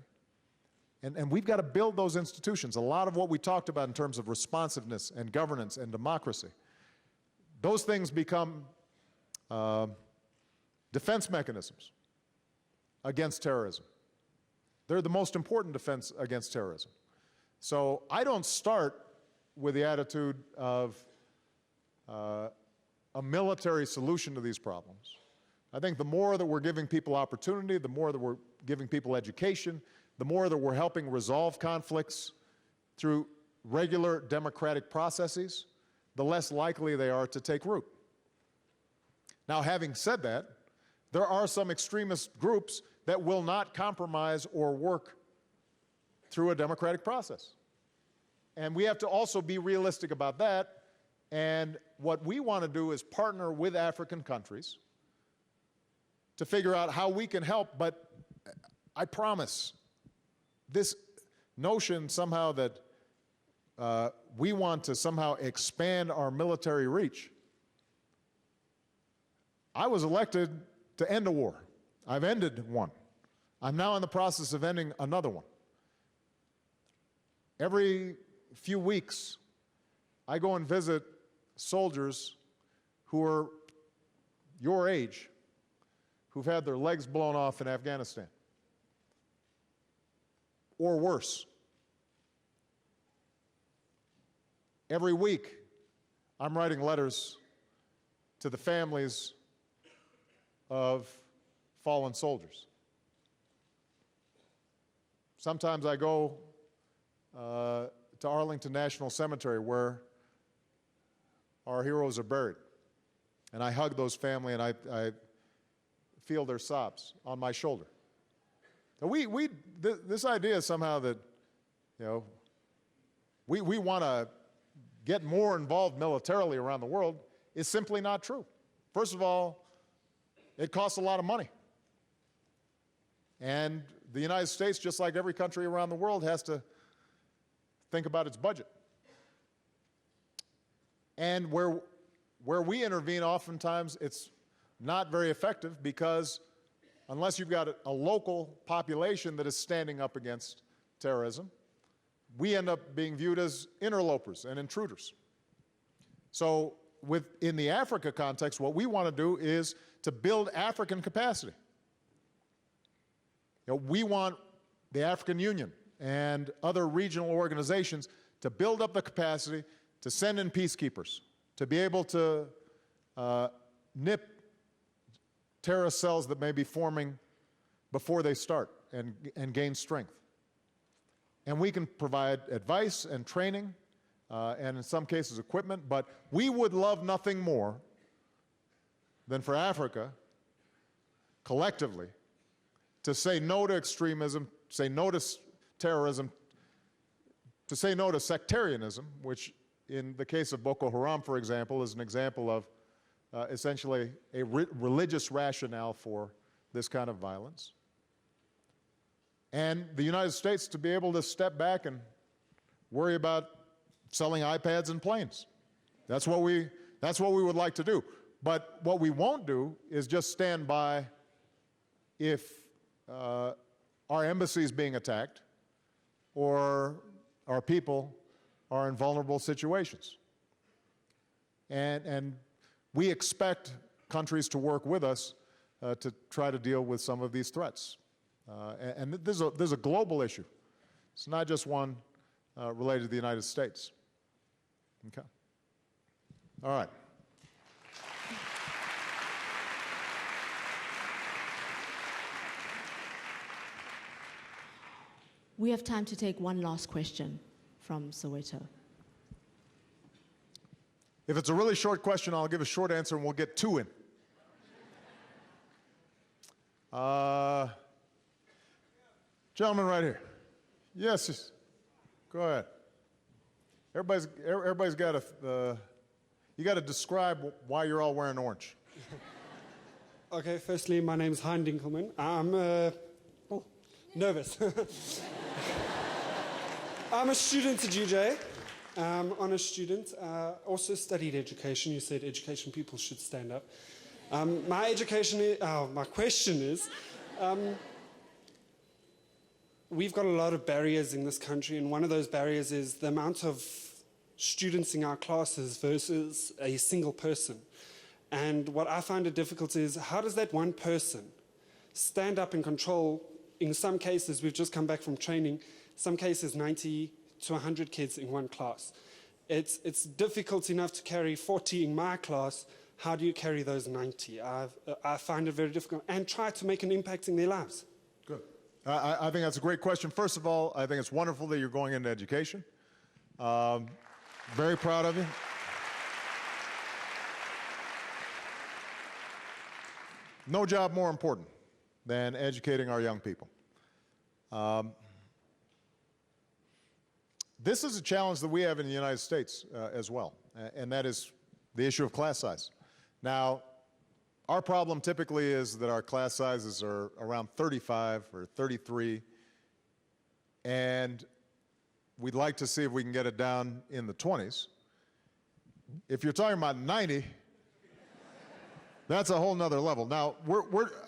And we've got to build those institutions. A lot of what we talked about in terms of responsiveness and governance and democracy, those things become defense mechanisms against terrorism. They're the most important defense against terrorism. So I don't start with the attitude of a military solution to these problems, I think the more that we're giving people opportunity, the more that we're giving people education, the more that we're helping resolve conflicts through regular democratic processes, the less likely they are to take root. Now, having said that, there are some extremist groups that will not compromise or work through a democratic process. And we have to also be realistic about that. And what we want to do is partner with African countries to figure out how we can help. But I promise, this notion somehow that we want to somehow expand our military reach. I was elected to end a war. I've ended one. I'm now in the process of ending another one. Every few weeks, I go and visit soldiers who are your age, who've had their legs blown off in Afghanistan, or worse. Every week, I'm writing letters to the families of fallen soldiers. Sometimes I go to Arlington National Cemetery, where our heroes are buried, and I hug those families, and I feel their sobs on my shoulder. Now this idea somehow that, you know, we want to get more involved militarily around the world is simply not true. First of all, it costs a lot of money. And the United States, just like every country around the world, has to think about its budget. And where we intervene, oftentimes it's not very effective, because unless you've got a local population that is standing up against terrorism, we end up being viewed as interlopers and intruders. So in the Africa context, what we want to do is to build African capacity. You know, we want the African Union and other regional organizations to build up the capacity to send in peacekeepers, to be able to nip terrorist cells that may be forming before they start and gain strength. And we can provide advice and training, and in some cases equipment, but we would love nothing more than for Africa, collectively, to say no to extremism, say no to terrorism, to say no to sectarianism, which in the case of Boko Haram, for example, is an example of essentially a religious rationale for this kind of violence. And the United States to be able to step back and worry about selling iPads and planes. That's what we would like to do. But what we won't do is just stand by if our embassy is being attacked or our people are in vulnerable situations. And we expect countries to work with us to try to deal with some of these threats. And there's a global issue. It's not just one related to the United States. Okay. All right. We have time to take one last question from Soweto. If it's a really short question, I'll give a short answer and we'll get two in. Gentleman right here. Yes, go ahead. Everybody's got to, you got to describe why you're all wearing orange. Okay, firstly, my name's Hein Dinkelman. I'm nervous. I'm a student at GJ, honors student, also studied education. You said education people should stand up. My question is, we've got a lot of barriers in this country, and one of those barriers is the amount of students in our classes versus a single person. And what I find it difficult is, how does that one person stand up and control? In some cases, we've just come back from training, some cases 90 to 100 kids in one class. It's difficult enough to carry 40 in my class. how do you carry those 90? I find it very difficult, and try to make an impact in their lives. Good. I think that's a great question. First of all, I think it's wonderful that you're going into education. Very proud of you. No job more important than educating our young people. This is a challenge that we have in the United States as well, and that is the issue of class size. Now, our problem typically is that our class sizes are around 35 or 33, and we'd like to see if we can get it down in the 20s. If you're talking about 90, that's a whole nother level. Now,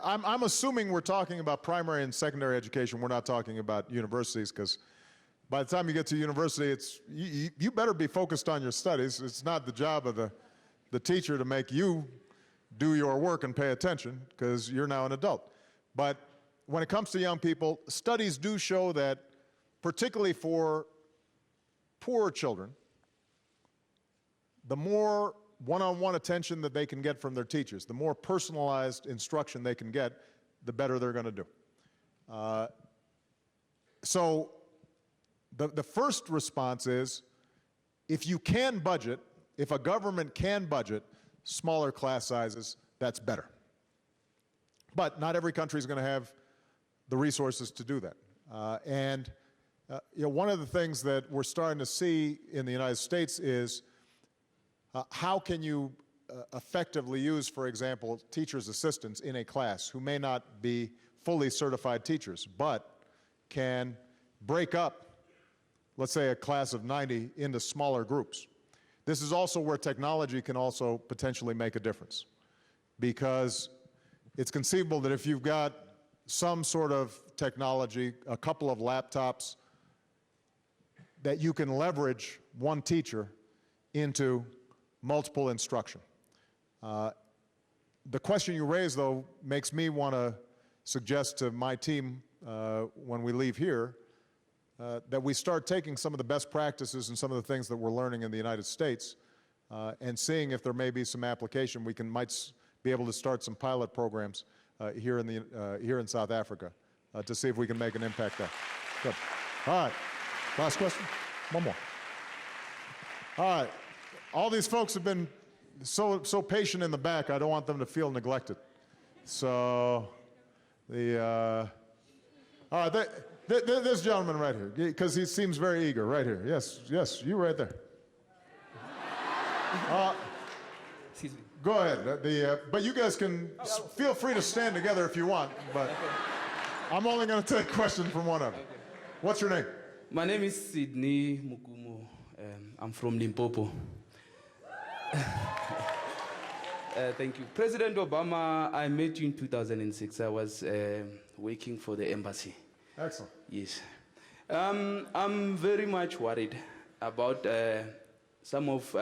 I'm assuming we're talking about primary and secondary education. We're not talking about universities, because by the time you get to university, you better be focused on your studies. It's not the job of the teacher to make you do your work and pay attention, because you're now an adult. But when it comes to young people, studies do show that, particularly for poorer children, the more one-on-one attention that they can get from their teachers, the more personalized instruction they can get, the better they're going to do. So the first response is, if you can budget, if a government can budget smaller class sizes, that's better. But not every country is going to have the resources to do that. One of the things that we're starting to see in the United States is how can you effectively use, for example, teachers' assistants in a class who may not be fully certified teachers, but can break up, let's say, a class of 90 into smaller groups. This is also where technology can also potentially make a difference, because it's conceivable that if you've got some sort of technology, a couple of laptops, that you can leverage one teacher into multiple instruction. The question you raise, though, makes me want to suggest to my team when we leave here that we start taking some of the best practices and some of the things that we're learning in the United States and seeing if there may be some application. We might be able to start some pilot programs here in South Africa to see if we can make an impact there. Good. All right. Last question? One more. All right. All these folks have been so patient in the back, I don't want them to feel neglected. So, all right, this gentleman right here, because he seems very eager, right here. Yes, you right there. Excuse me. Go ahead. But you guys can feel free to stand together if you want, but I'm only going to take questions from one of you. What's your name? My name is Sydney Mukumo. I'm from Limpopo. Thank you. President Obama, I met you in 2006. I was working for the embassy. Excellent. Yes. I'm very much worried about some of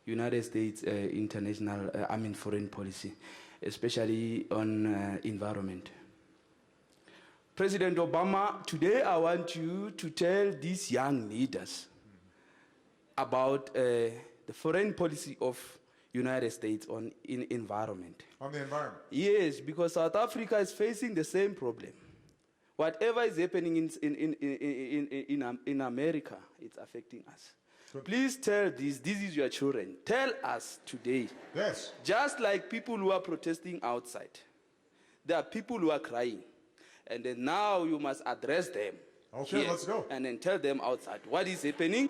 United States international, foreign policy, especially on environment. President Obama, today I want you to tell these young leaders about the foreign policy of United States in environment. On the environment? Yes, because South Africa is facing the same problem. Whatever is happening in America, it's affecting us. Good. Please tell this is your children. Tell us today. Yes. Just like people who are protesting outside, there are people who are crying. And then now you must address them. Okay, let's go. And then tell them outside what is happening.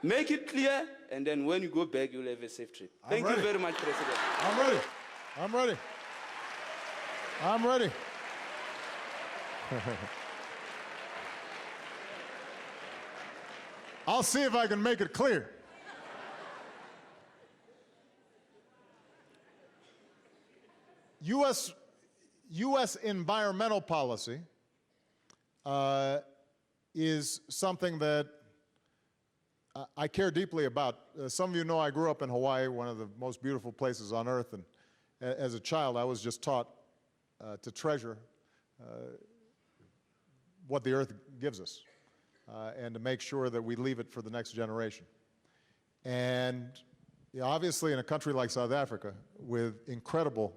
Make it clear, and then when you go back, you'll have a safe trip. Thank you very much, President. I'm ready. I'm ready. I'm ready. I'll see if I can make it clear. U.S. environmental policy is something that I care deeply about. Some of you know I grew up in Hawaii, one of the most beautiful places on earth, and as a child I was just taught to treasure what the earth gives us and to make sure that we leave it for the next generation. And obviously in a country like South Africa with incredible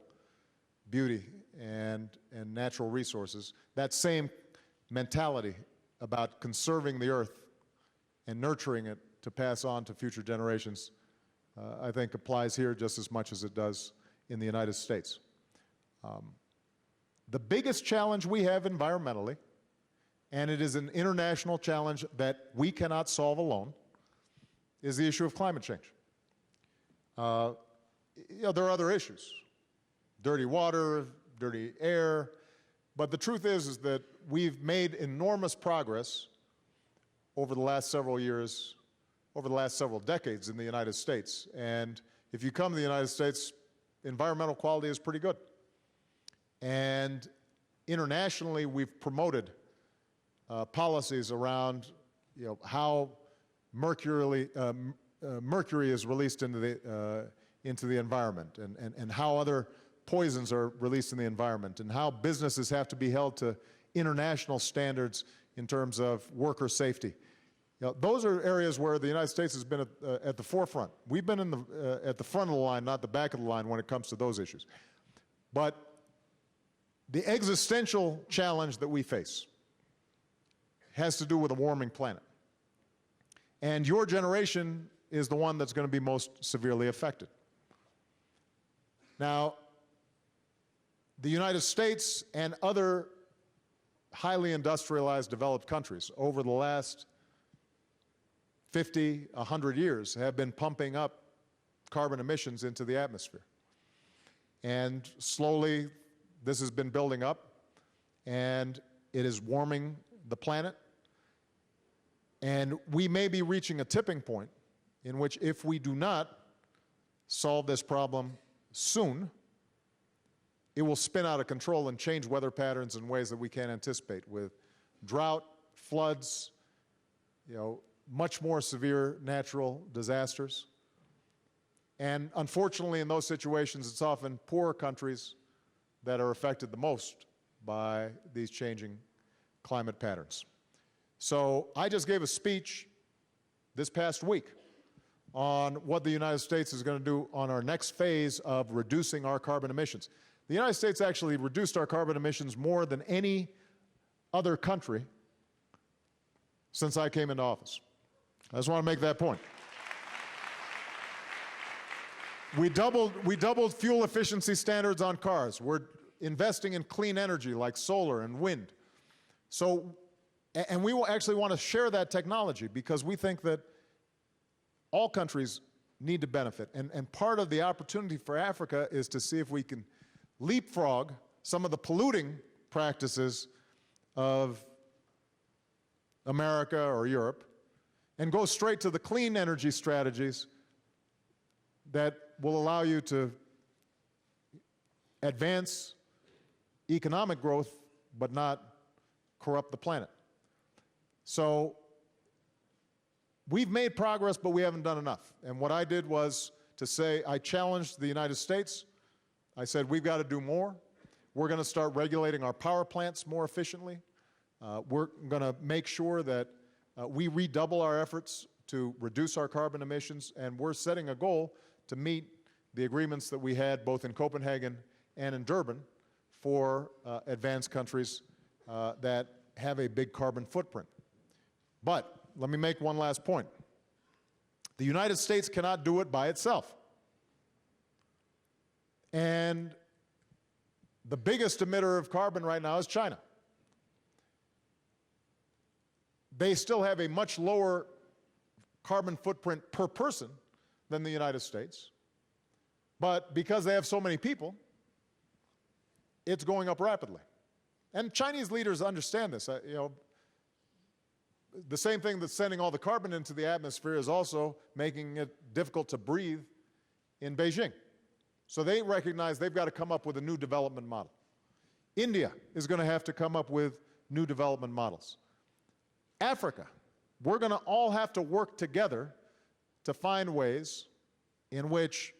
beauty and natural resources, that same mentality about conserving the earth and nurturing it to pass on to future generations, I think applies here just as much as it does in the United States. The biggest challenge we have environmentally, and it is an international challenge that we cannot solve alone, is the issue of climate change. There are other issues, dirty water, dirty air, but the truth is that we've made enormous progress over the last several years, over the last several decades in the United States. And if you come to the United States, environmental quality is pretty good. And internationally, we've promoted policies around how mercury is released into the environment, and how other poisons are released in the environment, and how businesses have to be held to international standards in terms of worker safety. Those are areas where the United States has been at the forefront. We've been at the front of the line, not the back of the line when it comes to those issues. But the existential challenge that we face has to do with a warming planet. And your generation is the one that's going to be most severely affected. Now, the United States and other highly industrialized developed countries over the last 50, 100 years have been pumping up carbon emissions into the atmosphere. And slowly, this has been building up, and it is warming the planet. And we may be reaching a tipping point in which, if we do not solve this problem soon, it will spin out of control and change weather patterns in ways that we can't anticipate, with drought, floods, much more severe natural disasters. And unfortunately, in those situations, it's often poorer countries that are affected the most by these changing climate patterns. So I just gave a speech this past week on what the United States is going to do on our next phase of reducing our carbon emissions. The United States actually reduced our carbon emissions more than any other country since I came into office. I just want to make that point. We doubled fuel efficiency standards on cars. We're investing in clean energy like solar and wind. And we will actually want to share that technology because we think that all countries need to benefit. And part of the opportunity for Africa is to see if we can leapfrog some of the polluting practices of America or Europe and go straight to the clean energy strategies that will allow you to advance economic growth but not corrupt the planet. So we've made progress, but we haven't done enough. And what I did was to say, I challenged the United States. I said, we've got to do more. We're going to start regulating our power plants more efficiently. We're going to make sure that we redouble our efforts to reduce our carbon emissions, and we're setting a goal to meet the agreements that we had both in Copenhagen and in Durban for advanced countries that have a big carbon footprint. But let me make one last point. The United States cannot do it by itself. And the biggest emitter of carbon right now is China. They still have a much lower carbon footprint per person than the United States. But because they have so many people, it's going up rapidly. And Chinese leaders understand this. The same thing that's sending all the carbon into the atmosphere is also making it difficult to breathe in Beijing. So they recognize they've got to come up with a new development model. India is going to have to come up with new development models. Africa, we're going to all have to work together to find ways in which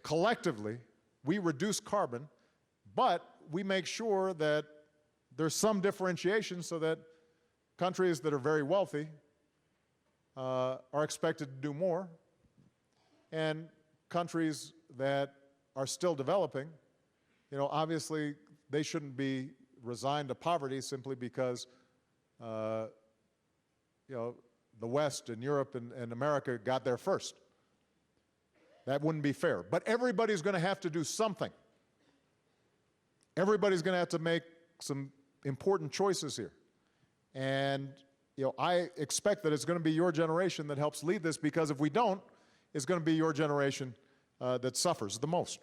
collectively we reduce carbon, but we make sure that there's some differentiation so that countries that are very wealthy are expected to do more, And countries that are still developing, you know, obviously they shouldn't be resigned to poverty simply because, you know, the West and Europe and America got there first. That wouldn't be fair. But everybody's going to have to do something. Everybody's going to have to make some important choices here. And, you know, I expect that it's going to be your generation that helps lead this, because if we don't, it's going to be your generation that suffers the most.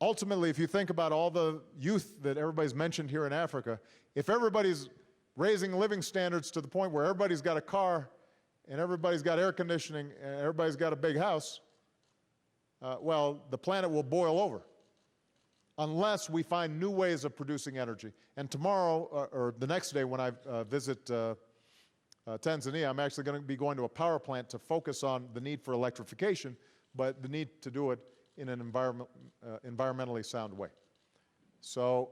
Ultimately, if you think about all the youth that everybody's mentioned here in Africa, if everybody's raising living standards to the point where everybody's got a car and everybody's got air conditioning and everybody's got a big house, well, the planet will boil over unless we find new ways of producing energy. And tomorrow, or the next day when I visit Tanzania, I'm actually going to be going to a power plant to focus on the need for electrification, but the need to do it in an environmentally sound way. So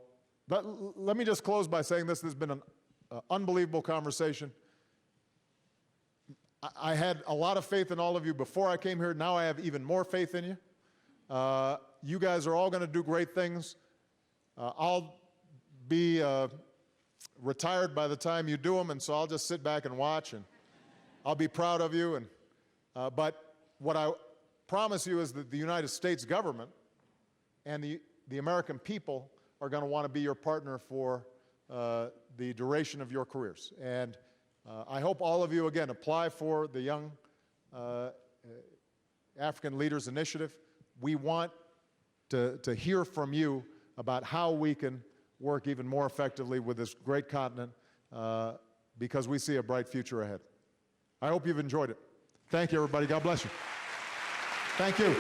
let me just close by saying this. This has been an unbelievable conversation. I had a lot of faith in all of you before I came here. Now I have even more faith in you. You guys are all going to do great things. I'll be retired by the time you do them, and so I'll just sit back and watch, and I'll be proud of you. But what I promise you is that the United States government and the American people are going to want to be your partner for the duration of your careers. And I hope all of you, again, apply for the Young African Leaders Initiative. We want to hear from you about how we can work even more effectively with this great continent, because we see a bright future ahead. I hope you've enjoyed it. Thank you, everybody. God bless you. Thank you.